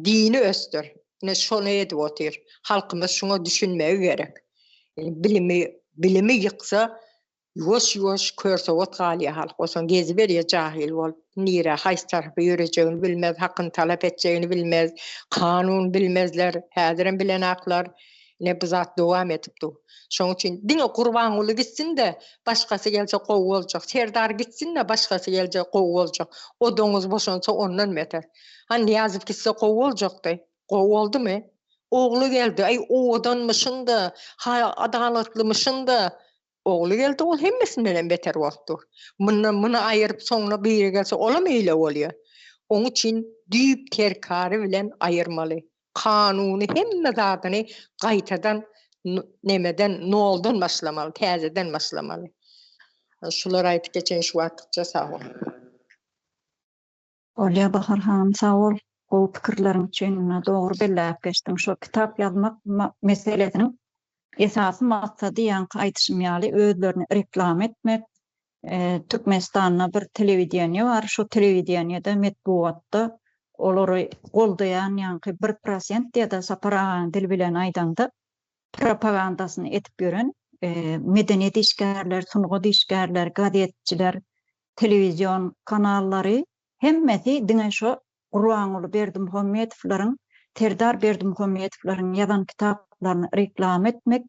Dini östür. Ne şonu edip otyr. Halkymyz şuna düşünmegi gerek. Bilimi ýyksa Yoş körse otgaly halk olsun gezi berýär jahil bol. Nire haýsy tarapy ýörejegini bilmez, hakyny talap etjegini bilmez, kanun bilmezler, häziren bilen aklar ne bizat dowam etipdi. Şoň üçin diňe gurban uly gitsin de başgasy gelse gowy boljak, serdar gitsin de başgasy gelse gowy boljak. O doňuz boşansa ondan beter. Hani ýazyp gitse gowy boljakdy. Gowy boldumy? Ogly geldi, ay odanmyşyň da, adalatlymışyň da. Ogly geldi, ol hemmesinden beter boldy. Muny aýyryp soňra biri gelse olam eýle bolýar. Oň üçin düýp terkary bilen aýyrmaly. Kanuny hemme zadyny gaýtadan nemeden noldan başlamaly, täzeden başlamaly. Şular aýtyp geçen şu wagtça sag ol. Olya Bahar hanım sağ ol. O pikirleriň üçin dogry belläp geçdiň. Şu kitap ýazmak meselesini esasy maksady ýa-ni aýdyşym ýaly özlerini reklam etmek. Türkmenistanda bir telewiziýa bar, şu telewiziýada metbuatda olary goldaýan ýa-ni 1% ýa-da sapara dil bilen aýdanda propagandasyny etip ýören medeniýet işgärler, sungy işgärler, gazetçiler, telewizion kanallary hemmesi diňe şu Gurbanuly Berdimuhammedowylaryň, Serdar Berdimuhammedowylaryň ýazan kitaplaryny reklam etmek,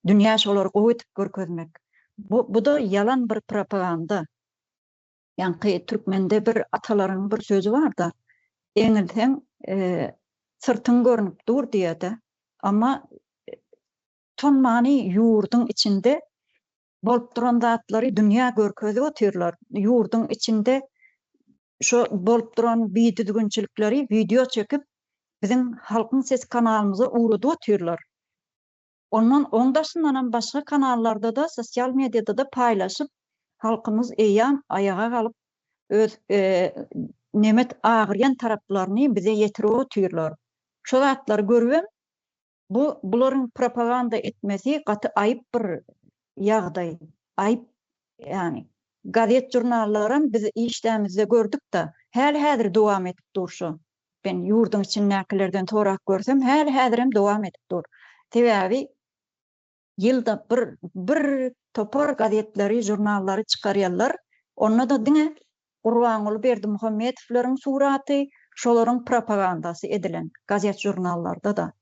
dünýä şolary goýup görkezmek. Bu da yalan bir propaganda. Yani Türkmende bir ataların bir sözü var da, eňilsen sırtın görünüp dur diýedi. Ama tonmany ýurdun içinde bolup duran zatlary dünýä görkezip otyrlar. Ýurdun içinde şo bolup duran biýdüdügünçilikleri video çekip bizim Halkın Sesi kanalymyza uğradyp otyrlar. Ondan oňdaşyndan başga kanallarda da, sosial mediada da paýlaşyp halkymyz eýýän ayağa galyp öz nemet agyryan taraplaryny bize ýetirip otyrlar. Şo zatlary görüp bularyň propaganda etmesi gaty aýyp bir ýagdaý. Aýyp, yani gazet jurnallaryň biz işlemizde gördük da häzir dowam etip durşu. Ben ýurdun içindekilerden torak görsem häzirim dowam etip dur. Sebäbi ýylda bir topar gazetleri, jurnallary çykarýarlar. Onda da diňe Gurbanuly Berdimuhammedowlaryň suraty, şolaryň propagandasy edilen gazet jurnallarda da.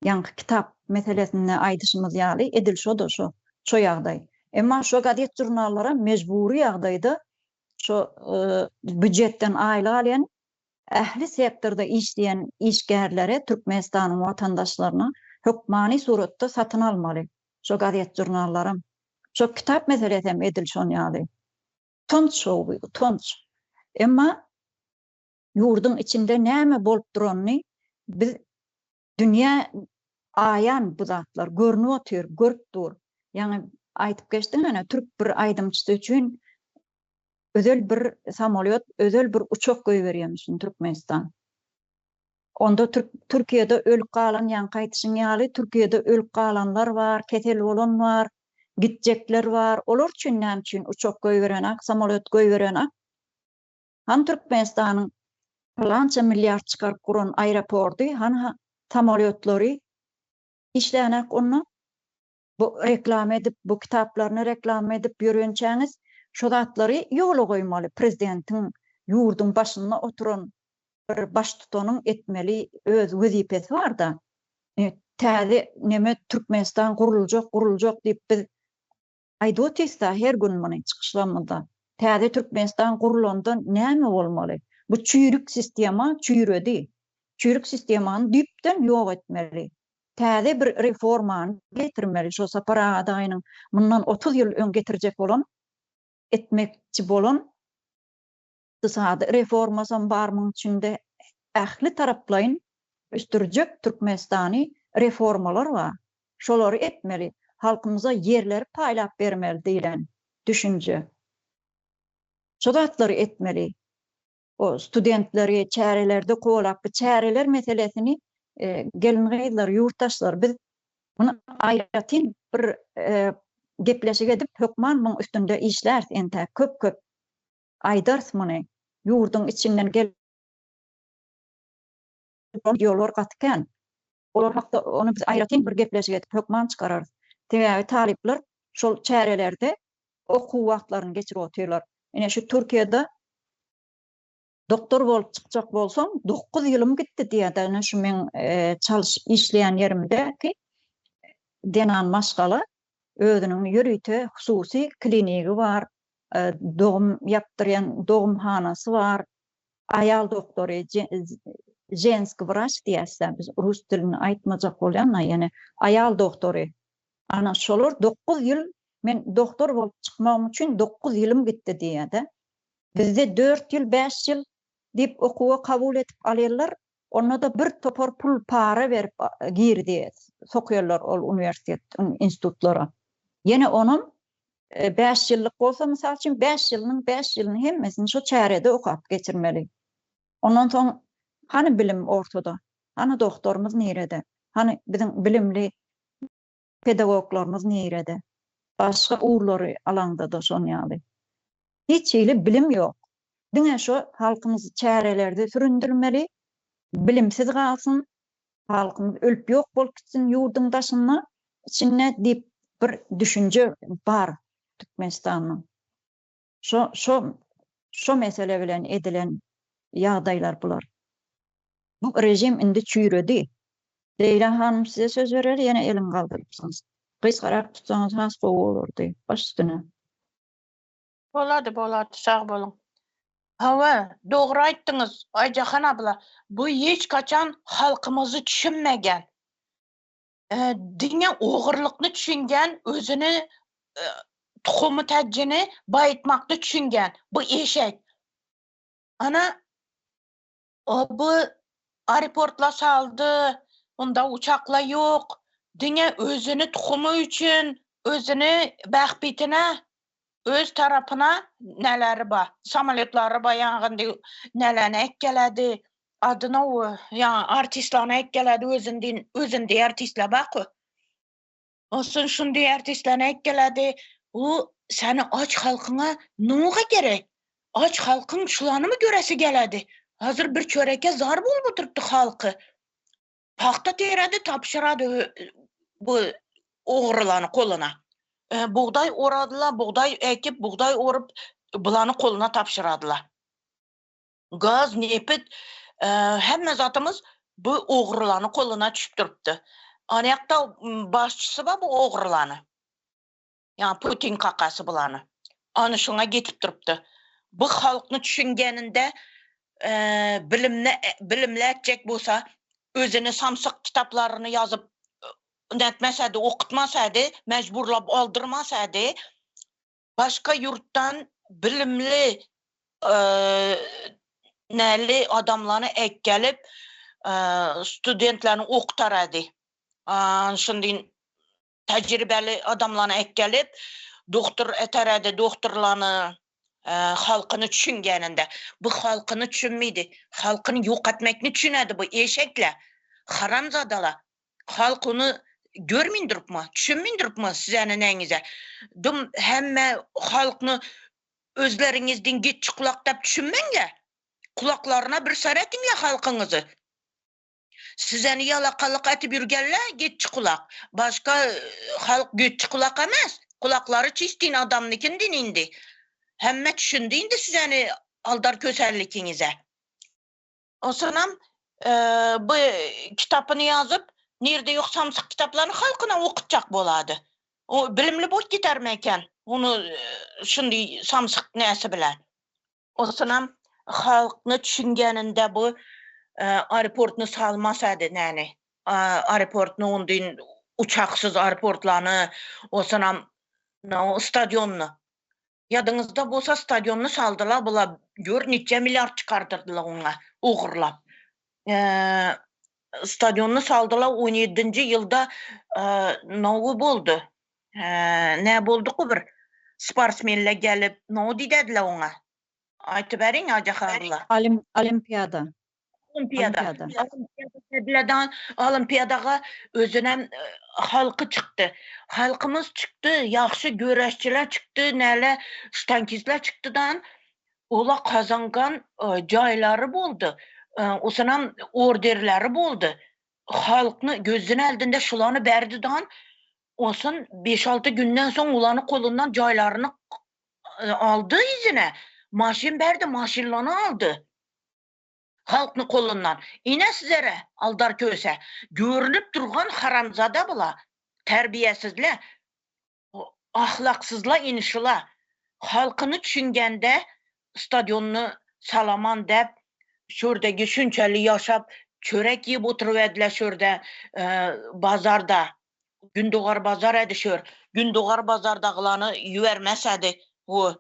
Ýa-ni kitap meselesine aýdyşymyz ýaly edilşo şo ýagdaý. Emma şo gazet jurnallara mejburi ýagdaýda şo büdjetden aýlyk alýan ähli sektorda işleyen işgärlere, Türkmenistanyň watandaşlaryna hökmani suratda satyn almaly. Şo gazet jurnallary, şo kitap meselesi hem edilşon ýaly. Tonç. Emma ýurdun içinde näme bolup duranyny biz dünýä aýan bu zatlar görnüp otyr, görüp dur. Ýani aýtyp geçdim ana Türk bir aýdymçysy üçin özel bir samolyot, özel bir uçak göýberýärmişin Türkmenistan. Onda Türkiýede ölüp galan, ýani gaýtyşyň ýaly Türkiýede ölüp galanlar bar, kesel bolan bar, gitjekler bar. Olar üçin näme üçin uçak göýberenak, samolyot göýberenak. Han Türkmenistanyň plança milliard çykaryp guran aeroporty, han samolyotları işlenek onu bu reklam edip, bu kitaplaryny reklam edip ýörençäňiz, şo zatlary ýola goýmaly. Prezidentiň ýurdun başyna oturan bir baş tutanyň etmeli öz wezipesi bar da. Täze neme Türkmenistan guruljak diýip biz aýdotysda her gün muny çykyşlamada. Täze Türkmenistan gurulandan näme bolmaly? Bu çüýrük sistema çüýredi. Çüýrük sistemany düpden ýok etmeli. Täze bir reformany getirmeli. Şo Sapara adaýynyň mundan 30 ýyl öň getirjek bolan, etmekçi bolan ykdysady reformasam barmyň içinde ähli taraplaryň üstürjek Türkmenistany reformalar bar. Şolary etmeli. Halkymyza ýerleri paýlap bermeli diýilen düşünje. Şo zatlary etmeli. O studentleri çärelerde gowlap, çäreler meselesini gelin gaýlar, ýurtdaşlar biz bunu aýratyn bir gepleşik edip hökman muň üstünde işler ente köp aýdars muny ýurdun içinden gel ýollar gatken. Olar hakda onu biz aýratyn bir gepleşik edip hökman çykarar. Sebäbi talipler şol çärelerde okuw wagtlaryny geçirip otyrlar. Ene şu Türkiýede doktor bolup çykjak bolsam 9 ýylym gitdi diýär. Şu men çalyşyp işleýän yerimdeki Denan Maşgaly özüniň ýörüýte hususy klinigi bar, dogum ýapdyrýan dogumhanasy bar, aýal doktory, jenski wrach diýäsler, biz rus dilini aýtmajak bolýan, ýani aýal doktory. Ana şolar 9 ýyl men doktor bolup çykmam üçin 9 ýylym gitdi diýär. Bizde 4 ýyl, 5 ýyl dip okuwa kabul etip alýarlar. Onda da bir topar pul para berip girdi. Sokuyorlar ol üniversitet institutlara. Yine onun 5 ýyllyk bolsa, mysal üçin 5 ýylyny hemmesini şo çärede okap geçirmeli. Ondan soň hani bilim ortada? Hani doktorumuz nerede? Hani bizim bilimli pedagoglarımız nerede? Başka uğurları alanda da şon ýaly. Hiç ýyly bilim ýok. Diňe şo halkymyzy çärelerde süründürmeli. Bilimsiz galsın, halkymyz ölüp ýok bolup gitsin ýurdun daşyna, içine dip bir düşünje bar Türkmenistanyň. Şo mesele bilen edilen ýagdaýlar bular. Bu rejim indi çüýredi. Leyla hanım size söz verer, ýene elin galdyrypsyňyz. Kysgarak tutsaňyz has gowy bolurdy. Baş üstüne. Boladı, sağ bolun. Hava, doğru ayttınız Ayjahan abla. Bu hiç kaçan halkımızı düşünmegen. Diňe ogurlykny düşüngen, özüni tuhumy täjini bayıtmakny düşüngen. Bu eşek. Ana bu aeroportla saldı. Onda uçakla yok. Diňe özüni tuhumy üçün, özüni bähbitine, öz tarapına neleri ba? Samolyotlary ba ýa-ni nelene ekkeledi. Adyna o, ýa artistlarna ekkeledi özünde artistler baky. Olsun şunday artistlerine ekkeledi. O seni aç halkına nuga gerek? Aç halkın şulanı mı göresi geledi? Hazır bir çöreke zar bolup oturupdy halkı. Paxta teredi, tapşyradı bu oğurlany koluna. Buğday oradılar, buğday ekip, buğday orup bulanı koluna tapşyradılar. Gaz, nepit, hemme zatımız bu oğurlany koluna düşüp durupdy. Anayakta başçısı ba bu oğurlany. Yani Putin kakası bulanı. Anı şuna getip durupdy. Bu halkny düşüngeninde bilimli etjek bolsa, özüni samsyk kitaplaryny yazıp netmesedi, okutmasedi, mecburlap aldırmasedi, başka yurttan bilimli näli adamlarını ek gelip studentlerini okutaradi. Şunday tecrübeli adamlarını ek gelip doktor eteredi, doktorlarını halkını düşüngeninde. Bu halkını düşünmeydi. Halkını yok etmekini düşünedi bu eşekle. Haramzadalar. Halk onu görmeyin durup mu? Düşünmeyin durup mu sizenin neyinize? Dum hemme halkını özlerinizden gitçi kulaktap düşünmen ya. Kulaklarına bir saretin ya halkınızı. Sizeni yalakalık etip yürgerler gitçi kulak. Başka halk gitçi kulak emez. Kulakları çistiğin adamlıkından indi. Hemme düşündüğünde sizeni aldar köserlikinize. O sanam bu kitabını yazıp nerede yok samsık kitaplarını halkına okutacak boladı. O bilimli boş gidermeyken onu şimdi samsık nesi bilen. O sanam halkını düşüngeninde bu aeroportunu salmasaydı yani. Aeroportunu ondun uçaksız aeroportlarını o sanam stadyonunu. Yadınızda bolsa stadyonunu saldılar, bula gör neçe milyar çıkardırdılar ona, uğurlap. Stadyonunu saldılar 17. yılda nogu boldu. Ne boldu ku bir sportsmenle gelip nogu didediler ona. Aytı berin Ayjahanla. Olimpiyada. Olimpiyadaga özünem halkı çıktı. Halkımız çıktı, yaxşı göreşçiler çıktı, näle ştankistler çıktıdan ola kazangan jayları boldu. O sanam orderleri boldu. Halkını gözünün eldinde şulanı berdidan olsun 5-6 günden son ulanı kolundan jaylarını aldı izine. Maşin berdi, maşinlanı aldı. Halkını kolundan. Ine sizlere aldar köse. Görünüp durgan haramzada bula. Terbiyesizle, ahlaksızla inişila. Halkını düşüngende stadyonunu salaman dep, şördeki şünçeli yaşap, çörek yiyip oturuverdiler şörde bazarda. Gündoğar bazar edi şör. Gündoğar bazardagılanı yüvermesedi o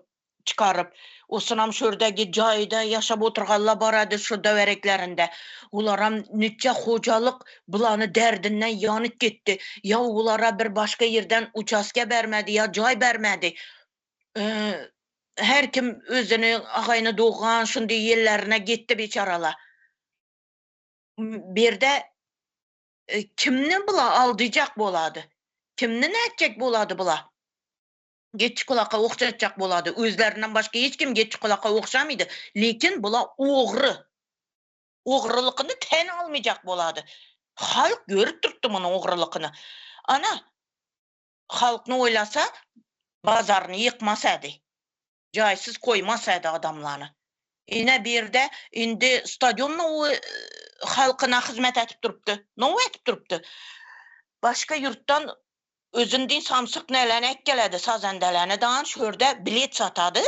çıkarıp. O sınam şördeki cayda yaşap oturganlar baradı şu dövereklerinde. Ulara neçe hocalık bulanı derdinden yanıp gitti. Ya ulara bir başka yerden uçaske vermedi ya cay vermedi. Her kim özünü ağayını doğan şunday yerlerine gitti biçaralar. Bir de kimni bula aldıyacak boladı? Kimni ne edecek boladı bula? Geçi kulaka okşatacak boladı. Özlerinden başka hiç kim geçi kulaka okşamaydı. Lekin bula oğru. Oğrulukını ten almayacak boladı. Halk görüp tuttu bunun oğrulukını. Ana, halkını oylasa bazarını yıkmasaydı. Caysız koymasaydı adamlarını. Yine bir de indi stadyonla o halkına hizmet etip duruptu. Ne etip duruptu? Başka yurttan özünden samsık nelenek geledi sazendelerini dan şörde bilet satadı.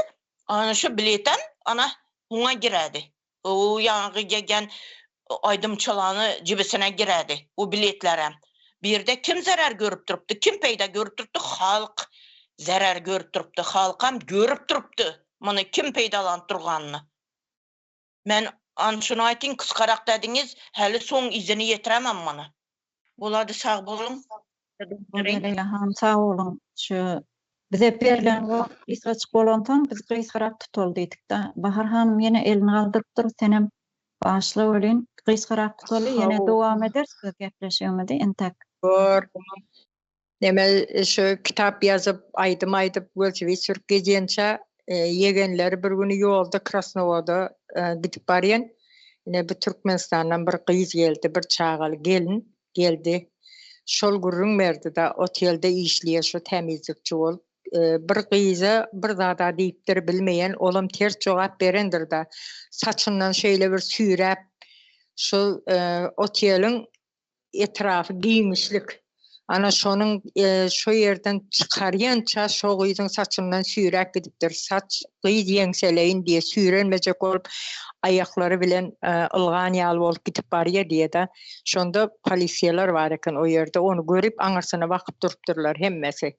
Ana şu biletten ana ona giredi. O yağı gegen aydımçılanı cibisine giredi. O biletlere. Bir de kim zarar görüp duruptu? Kim peyda görüp duruptu? Halk zarar görüp duruptu. Halkam görüp duruptu. Bunu kim peydalanıp durganını. Men şunu aytayım, kısqaraq dediniz, həli son izini yetiremem bana. Buladı sağ bolun. Leylahan sağ olun. Şu bize berilen wagt isgaç bolandan biz gysgarak tutuldyk da. Bahar hanım yine elini kaldırıpdyr, senem başla ölün. Gysgarak tutuly, yine dowam edersiz gepleşýärmidi entek. Neme şu kitap yazıp aydım Bolşevik sürüp gejençe yegenleri bir günü yolda Krasnovod'a gidip barýan. Yine bir Türkmenistan'dan bir kız geldi, bir çağalı gelin geldi. Şol gurrun berdi da otelde işliyor, şu temizlikçi ol. Bir kızı bir zada deyipdir bilmeyen, olam ters cevap berendir da saçından şöyle bir sürep şu otelin etrafı giymişlik. Ana şonun şu yerden çıkaryança şu kızın saçından sürek gidipdir. Saç kız yengseleyin diye sürenmecek olup ayakları bilen ılgan yalı olup gidip barya diye de şonda polisiyeler var eken o yerde onu görüp anırsına bakıp durupdurlar hemmesi.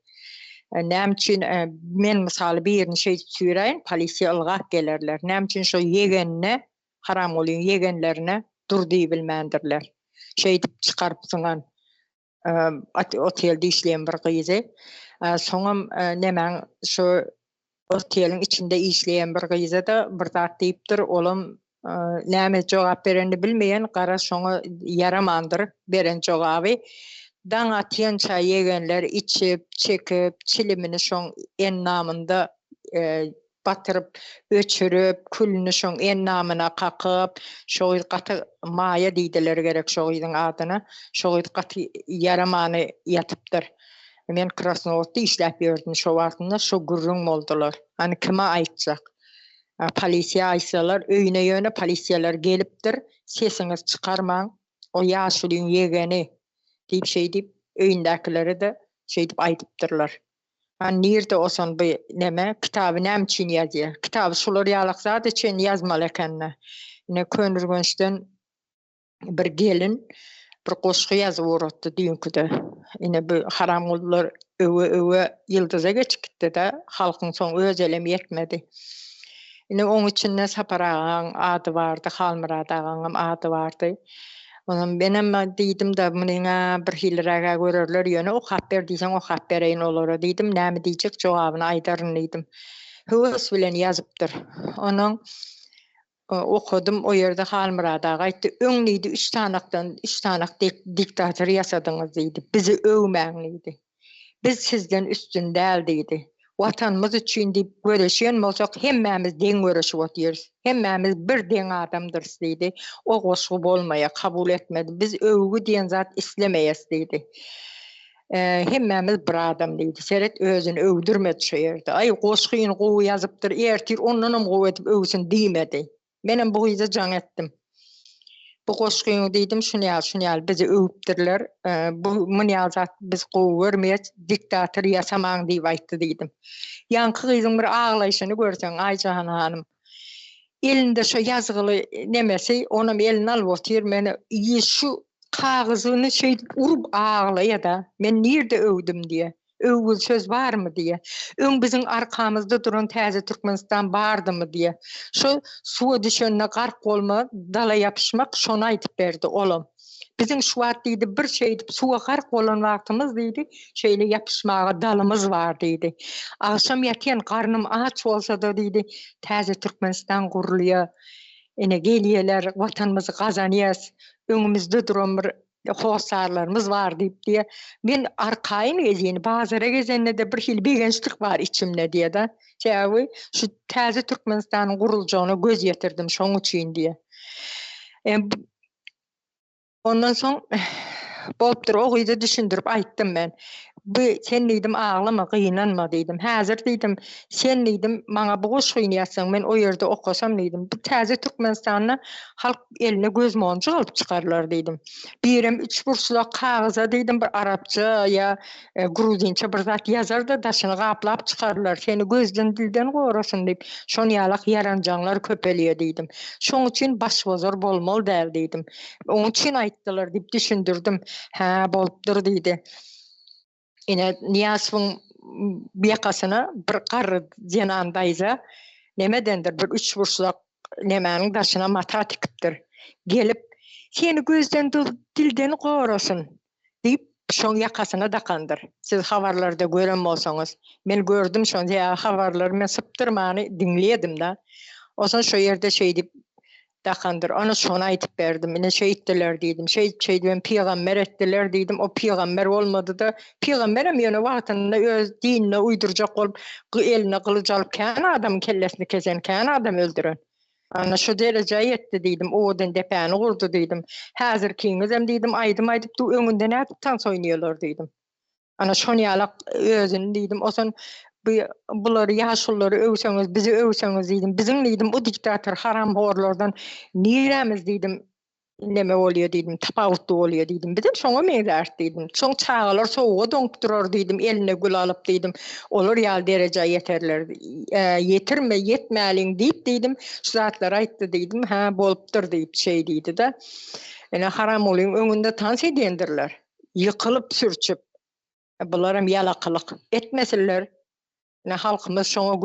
Näme üçin men misaly bir yerini şey süreyin polisiye ılgak gelerler. Näme üçin şu yegenine haram bolýan yegenlerine dur diýip bilmendirler. Şey dip çıkarıpsyňan otelde işleyen bir kızı. Soňam nemen şu otelin içinde işleyen bir kızı da bir zat deyipdir, olam näme jogap bereni bilmeyen, gara şoňa yaramandyr beren jogaby. Dan atýança yegenler içip, çekip, çilimini şoň en namında batyryp, öçürüp, külünü şoň en namına kakyp, şoý gaty maýa diýdiler gerek şoýyň adyna, şoý gaty yaramany ýatypdyr. Men Krasnovod'da işläp ýördim şo wagtynda, şo gurrun boldular. Hani kime aýtjak? Polisiýa aýtsalar, öýüne ýöne polisiýalar gelipdir, sesiňiz çykarmaň, o ýaşulyň yegeni diýip şey diýip öýündäkileri de şey diýip aýtypdyrlar. Hani nirde olsan bir neme kitabı näme üçin ýazýar? Kitabı şolar ýalaksa da çen ýazmaly ekenne. Ine Könürgönçden bir gelin bir goşgy ýazyp uratdy düýünkide. Ine bu haramgullar öwe ýyldyza geçipdi de halkyň soň özelem ýetmedi. Ine oň içinde Saparagan ady bardy, Halmurad agaňam ady bardy. Onam benem diýdim da muňa bir hilraga görerler ýöne okap ber diýsen okap bereýin olara diýdim. Näme diýjek jogabyny aýdaryn diýdim. Höwes bilen ýazypdyr. Onuň okudum o ýerde Halmurad aga aýtdy. Öňlidi 3 tanak diktator ýasadyňyz diýdi. Bizi öwmäň diýdi. Biz sizden üstün däl diýdi. Watanymyz üçin diýip göreşýän bolsak hemmämiz deň göreşip otyrys. Hemmämiz bir deň adamdyr diýdi. O goşgy bolmaýa kabul etmedi. Biz övgü diýen zat islemeýäs diýdi. Hemmämiz bir adam diýdi. Seret özüni övdürmedi şu ýerde. Ay goşgyny gowy ýazypdyr, ertir ondanam gowy etip övsün diýmedi. Menem bu ýyza jaň etdim. Bu goşgyny diýdim, şunu ýal bizi övüpdirler. Bu munyal zat biz gowy görmeýäs, diktator ýasamaň diýip aýtdy diýdim. Ýanky gyzyň bir aglaýşyny görseň, Aýjahan hanım. Elinde şu yazgılı nemesi, onam elini alıp otyr, meni şu kağızını şey urup ağlaya da, men nirde övdüm diye, övgül söz var mı diye, ön bizim arkamızda duran Täze Türkmenistan bardı mı diye, şu suya düşenine garp olma, dala yapışmak, şonu aytıp berdi olam. Bizim şu wagt diýdi, bir şey edip suya garp bolan wagtymyz diýdi, şeýle ýapyşmaga dalymyz bar diýdi. Akşam ýatýan garnym aç bolsa da diýdi, Täze Türkmenistan gurulýar. Ene gelýärler, watanymyzy gazanýas, öňümizde duran bir hosarlarymyz bar diýip diýe. Men arkaýyn gezýän, bazara gezende de bir hil begençlik bar içimde diýe da. Şeýle şu Täze Türkmenistanyň guruljagyna göz ýetirdim şoň üçin diýe. Ondan soň bolupdyr, o gyýda düşündirip aýtdym men. bu sen diýdim ağlama, gynanma diýdim. Häzir diýdim, sen diýdim, maňa bu goş gynýatsaň men o ýerde okasam diýdim. Bu täze Türkmenistanyna halk eline gözmonjy alyp çykarlar diýdim. Birem 3 burçluk kagaza diýdim, bir arapça ya gruzinçe bir zat ýazar da daşyny gaplap çykarlar. Seni gözden dilden gorasyn diýip, şonu ýalak yaranjanlar köpelýär diýdim. Şoň üçin başbozar bolmaly däl diýdim. Oň üçin aýtdylar diýip düşündirdim. Hä, bolupdyr diýdi. Ine Niýasowyň ýakasyna bir garry jenandaýza nemedendir bir 3 burçluk nemäniň daşyna mata tikipdir. Gelip seni gözden dilden gorasyn diýip şoň ýakasyna dakandyr. Siz habarlarda gören bolsaňyz, men gördüm şoň habarlary men sypdyrmany dinleýedim da. Oson şo ýerde şeý diýip dakandyr. Onu şonu aýtyp berdim. Mine şeýitdiler diýdim. Şeýit peýgamber etdiler diýdim. O peýgamber bolmady da peýgamberem ýöne wagtynda öz dinine uýdurjak bolup eline kılıç alyp kän adam kellesini kesen, kän adam öldüren. Ana şu derece yetdi diýdim. Odan depäni gurdu diýdim. Häzir kiňizem diýdim, aýdyp du öňünde nädip tans oýnaýarlar diýdim. Ana şonu ýalak özüni diýdim. Oson bulary ýaşullary öwseňiz, bizi öwseňiz diýdim. Biziň diýdim o diktator haram horlardan niremiz diýdim. Neme bolýar diýdim, tapawutly bolýar diýdim. Bizim şoňa meňdärt diýdim. Şoň çağalar soğuğa doňup durar diýdim, eline gül alyp diýdim. Olar ýal derejä ýeterler. Ýetirme, ýetmäliň diýip diýdim. Şu zatlar aýtdy diýdim. Ha, bolupdyr diýip şeý diýdi da. Ene haram olyň öňünde tans edendirler. Ýykylyp sürçüp. Bularam ýalaklyk etmeseler. Ne halkymyz şoňa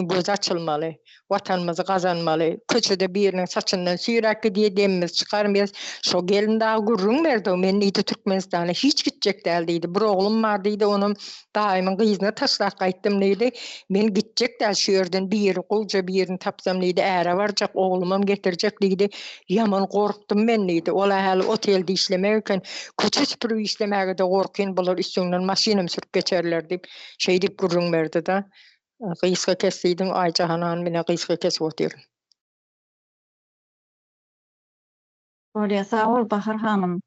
gözi açylmaly, watanymyzy gazanmaly. Köçede biriniň saçyndan süýräk diýdemmiz çykarmaz. Şo gelin daha gurrun berdi. Men diýdi Türkmenistana hiç gitjek däl diýdi. Bir oglum bar diýdi, onuň daýymyň gyzyna taşlak aýtdym diýdi. Men gitjek däl şu ýerden bir ýeri gulja bir ýerini tapsam diýdi. Äre barjak oglumam getirjek diýdi. Ýaman gorkdum men diýdi. Ola hali otelde işlemek üçin, köçe süpürüp işlemäge de gorkyn bolar, üstünden maşinam sürüp geçerler diýip şeý diýip gurrun berdi da. Gysga kesdiýdim, Aýça hanan mene gysga kesip otyrum. Bolýa sag bol Bahar hanym.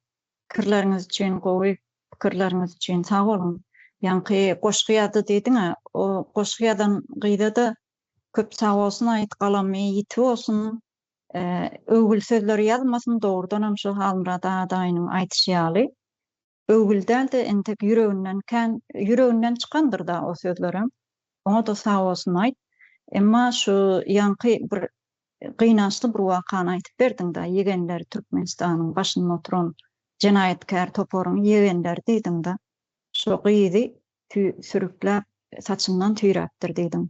Pikirleriňiz üçin, gowy pikirleriňiz üçin sag bolun. Ýanky goşgyýady diýdiň-a, o goşgyýadan gyýda da köp sag bolsun, aýt galamy ýitip bolsun. Öwgül sözleri ýazmasyn, dogrudan hem şu Halmurada daýynyň aýtýaly. Öwgülden de ente ýüreginden çykandyr da o sözlerim. Ona da sag bolsun aýt. Emma şu ýanky bir gynançly bir wakany aýtyp berdiň da, ýegenler Türkmenistanyň başynda oturan jenaýetkär toporuň ýegenler diýdiň da. Şo gyýdy sürükläp saçyndan tüýräpdir diýdiň.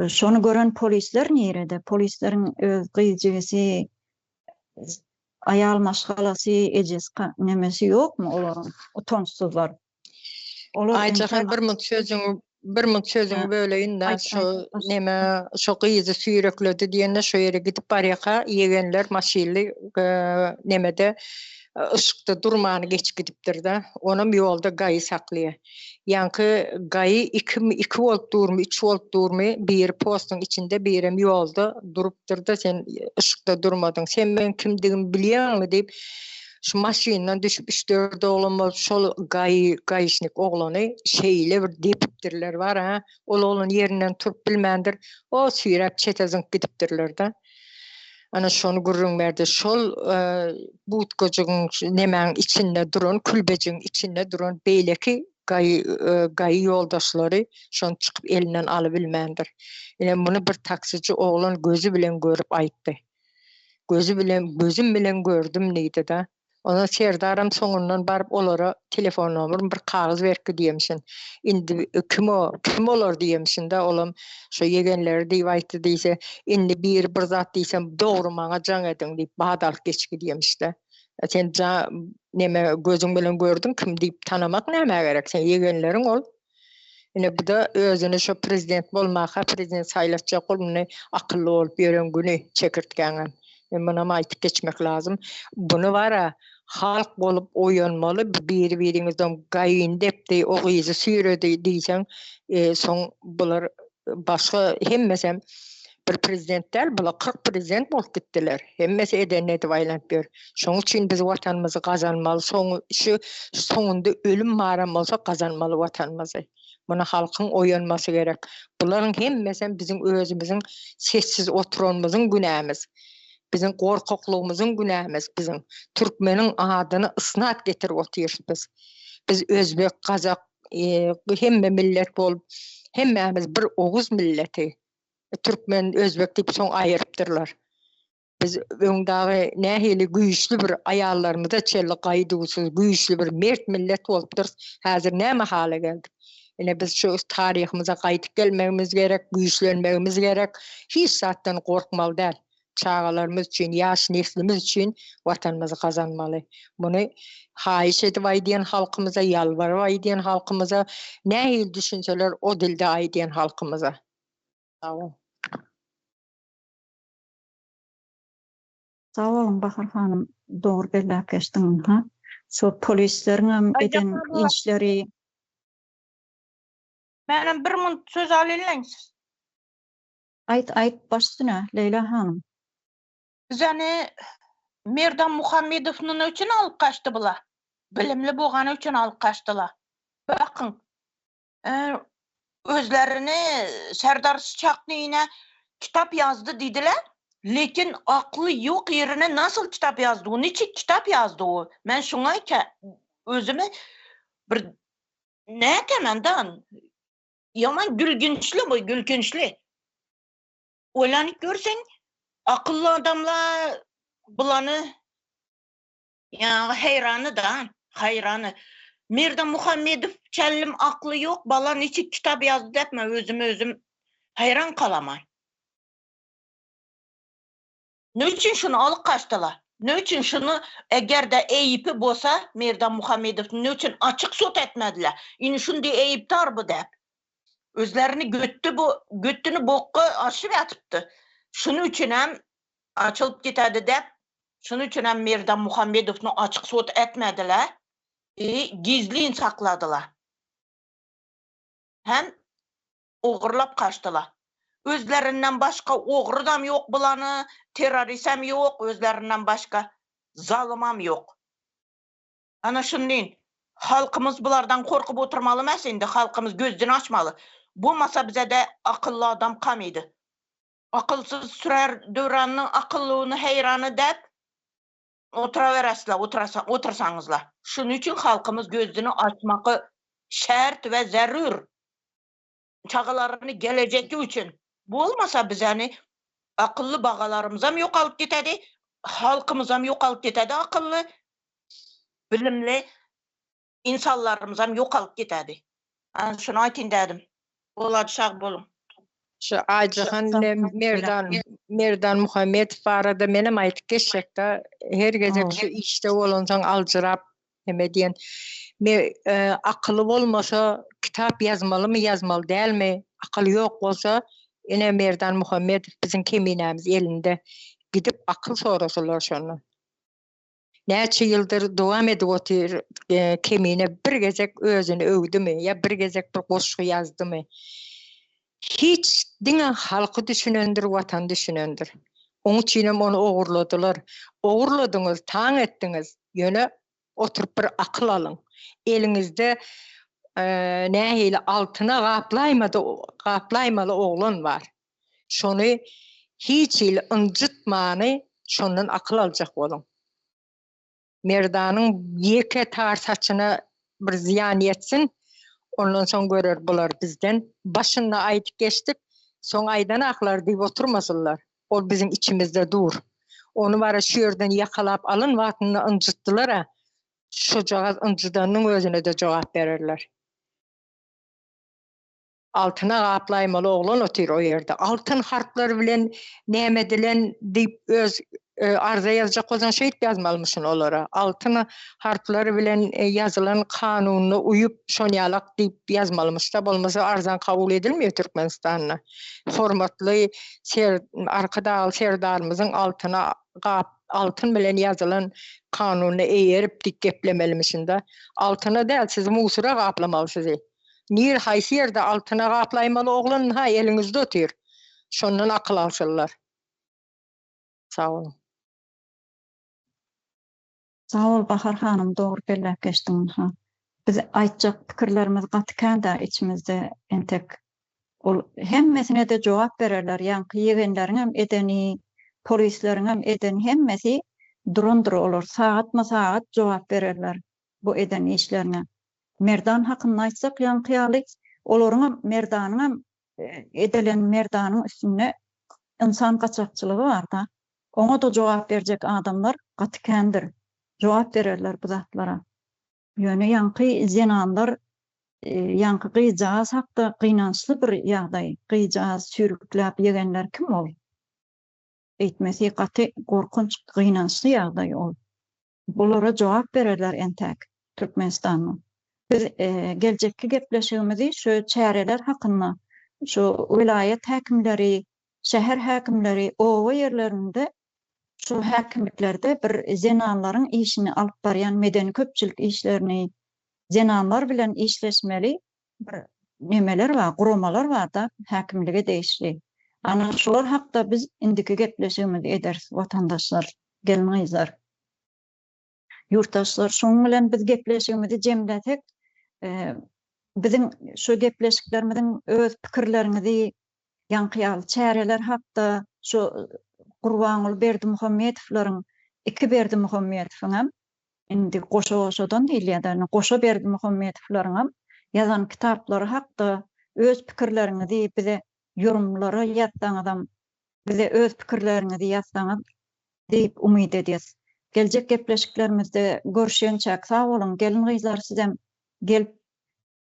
Şonu gören polisler nerede? Polisleriň öz gyýjygy, ayal maşgalasy, ejes nemesi ýokmu olaryň? O tonsuzlar. Aýça bir mut sözüňi böleýin da şu neme şu gyýzy süýrekledi diýende şu ýere gidip barýaka ýegenler maşinli nemede ışıkta durmany geç gidipdir da. Onam ýolda gaýy saklaýar. Ýanky gaýy 2 volt durmy, 3 volt durmy bir postyň içinde birem ýolda durupdyr da sen ışıkta durmadyň. Sen men kimdigimi bilýärmi diýip şu maşindan düşüp 3-4 oğlum bolup şol gaýyşnik oglany şeýle bir depipdirler var ha. Ol oğlan ýerinden turup bilmändir. O süýräp çetezin gidipdirler da. Ana şonu gurrun berdi. Şol butgojugyň nemäň içinde duran, külbejiň içinde duran beýleki gaýy ýoldaşlary şonu çykyp elinden alyp bilmändir. Ene muny bir taksici oğlan gözü bilen görüp aýtdy. Gözüm bilen gördüm diýdi da. Ona serdaram soňundan barıp olara telefon nomerim bir kagaz berki diýemsin. Indi kim olar diýemsin da olam şu ýegenleri diýip aýtdy diýse, indi bir zat diýsem dogry maňa jaň ediň diýip bahadalyk geçki diýemişde. Sen neme gözüň bilen gördün kim diýip tanamak näme gerek? Sen ýegenleriň ol. Ine bu da özüni şu prezident bolmaka, prezident saýlatjak bolmany akylly bolup ýören güni çekirtgäňem. Buna aýtyp geçmek lazım. Bunu vara halk bolup oýanmaly, bir-biriňizden gaýyn depdi, o gyzy süýredi diýsen, soň bular başga hemmesem bir prezident değil, bula 40 prezident bolup gittiler. Hemmesi edenine de baylanıp ber. Şoň üçin biz watanymyzy gazanmaly, soňunda ölüm maram bolsa gazanmaly watanymyzy. Buna halkyň oýanmasy gerek. Bularyň hemmesi bizim özümizin sessiz oturanymyzyň günämiz. Bizim gorkaklygymyzyň günämiz, bizim türkmeniň adyny ısnat getirip oturýarys. Biz özbek, kazak, hemme millet bolup, hemmemiz bir oguz milleti. Türkmen, özbek diýip soň aýyrypdyrlar. Biz öňdäki nähili güýçlü bir aýallarymyza çelli gaýdywsuz, güýçlü bir mert millet bolupdyr. Häzir näme hale geldik? Ene biz şu taryhymyza gaýtyp gelmegimiz gerek, güýçlenmegimiz gerek. Hiç zatdan gorkmaly däl. Çağalarımız için, yaş neslimiz için vatanımızı kazanmalı. Bunu haýyş edip aýdýan halkymyza, yalvaryp aýdýan halkymyza, nähili düşünseler o dilde aýdýan halkymyza. Sağ ol. Sağ olun Bahar hanım, doğru belläp geçdiň ha. So polisleriň hem eden işleri. Benim 1 minut söz alýansiz. Ayt başsyna Leyla hanım. Bizani Merdan Muhammedownyň üçin alyp kaçdy bular. Bilimli bolgany üçin alyp kaçdylar. Bakın, özlerini Serdar Sıçaknyna kitap yazdı diýdiler. Lekin aklı yok yerine nasıl kitap yazdı? O niçin kitap yazdı o? Ben şuna özüme bir ne kemendan yaman gülgünçlü bu gülgünçlü. Olanıp görsen akıllı adamlar bulanı ya hayranı da hayranı. Merdan Muhammedow çellim aklı yok bala niçin kitap yazdı depme özüm hayran kalaman. Ne için şunu alıp kaçtılar? Ne için şunu eğer de Eyüp'ü bolsa Merdan Muhammedow ne için açık sot etmediler? Yine şunu diye Eyüp tar bu dep. Özlerini göttünü bokka aşıp yatıptı. Şunu için hem açılıp gitedi dep. Şunu için hem Merdan Muhammedow'nu açık sot etmediler. Gizliyin sakladılar. Hem oğurlap kaçtılar. Özlerinden başka oğrudam yok bulanı, teröristem yok, özlerinden başka zalımam yok. Ana şunun, halkımız bulardan korkup oturmalı emas indi, halkımız gözünü açmalı. Bu masa bize de akıllı adam kamıydı. Akılsız sürer döranının akıllığını, heyranı dep, oturaverasılar, otursanızlar. Şunun için halkımız gözünü açmakı şert ve zerur. Çağalarını geleceki için. Bu olmasa biz yani akıllı bağalarımıza mı yok alıp gitedi, halkımıza mı yok alıp gitedi, akıllı, bilimli insanlarımıza mı yok alıp gitedi. Yani şunu aytın dedim. Oladı sağ bolun. Şu Aycıhan Merdan Muhammedow arada menem aytıp geçecek de her gece şu işte olunsan alcırap heme diyen akıllı olmasa kitap yazmalı mı yazmalı değil mi? Akıllı yok olsa yine Merdan Muhammedow bizim keminemiz elinde gidip akıl sorasalar şunu. Neçe yıldır devam edip otur kemine bir gezek özünü övdü mü ya bir gezek bir koşku yazdı mı? Hiç dine halkı düşünendir, vatan düşünendir. Onun için onu oğurladılar. Oğurladınız, taň ettiniz. Yöne oturup bir akıl alın. Elinizde nähili altına gaplaymalı oğlan var. Şonu hiç il incitmany, şondan akıl alacak olun. Merdanın yeke tar saçına bir ziyan yetsin. Ondan son görür bular bizden. Başına aytıp geçtik. Son aydan aklar diýip oturmasınlar. O bizim içimizde dur. Onu var şu yerden yakalap alın vatını incittiler ha. Şu cevap incıdanın özüne de cevap verirler. Altına gaplaymalı oğlan otur o yerde. Altın harfleri bilen näme deyip öz arza yazacak olan şey yazmalmışsın olara. Altın harfleri bilen yazılan kanununa uyup şonyalak deyip yazmalmış da olmasa arzan kabul edilmiyor Türkmenistan'na. Formatlı arkada serdarımızın altına altın bilen yazılan kanununa eğerip dik geplemelimişsin de. Altına değil siz musura gaplamalı sizi. Niye haysi yerde altına gaplaymalı oğlan ha elinizde otur. Şondan akıl alşarlar. Sağ olun. Sağ ol Bahar hanım, doğru belläp geçdiň ha. Biz aýtjak pikirlerimiz gatykanda içimizde entek ol hemmesine de jogap bererler. Ýanky ýegenleriň hem edeni, polisleriň hem edeni hemmesi durandyr olar. Sagatma sagat jogap bererler bu eden işlerine. Merdan hakyny aýtsak ýanky olaryň hem merdanyň hem edelen merdanyň üstüne insan kaçakçılığı var da. Ona da jogap berjek adamlar gatykandyr. Jogap bererler bu zatlara. Ýöne ýanky zenanlar ýanky gyjaz hakda gynançly bir ýagdaý. Gyjaz sürükläp ýegenler kim ol? Eýtmesi gaty gorkunç gynançly ýagdaý ol. Bulara jogap bererler entek Türkmenistanyň. Biz geljekki gepleşigimizi şu çäreler hakyna, şu vilayet häkimleri, şäher häkimleri owa ýerlerinde şu häkimliklerde bir zenanlaryň işini alyp barýan medeni köpçülik işlerini zenanlar bilen işleşmeli bir nemeler bar, guramalar bar da häkimlige değişli. Ana şolar hakda biz indiki gepleşigimizi ederiz watandaşlar, gelmeýizler. Yurttaşlar, şoň bilen biz gepleşigimizi jemletek, biziň şu gepleşiklerimiziň öz pikirlerimizi ýankyýaly çäreler hakda şu Gurbanuly Berdimuhammedowlaryň iki Berdimuhammedowyň hem indi goşa-goşadan diýilýär. Goşa Berdimuhammedowlaryň hem ýazan kitaplary hakda öz pikirlerini bize yorumlary ýatdan adam bize öz pikirlerini ýatsaňyz diýip umyt edýäs. Geljek gepleşiklerimizde görüşýänçäk sag bolun. Gelin gyzlar, sizem gelip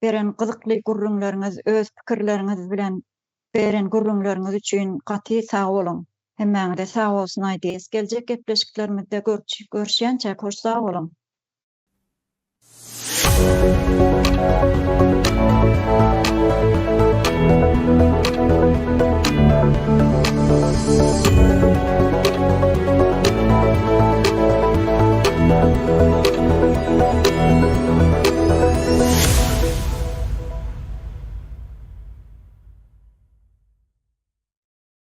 beren gyzykly gurrunlaryňyz, öz pikirleriniz bilen beren gurrunlaryňyz üçin gaty sag bolun. Hemmäňe sag bolsun aýdys. Geljek gepleşiklerimizde görüşýänçäk hoş sag bolun.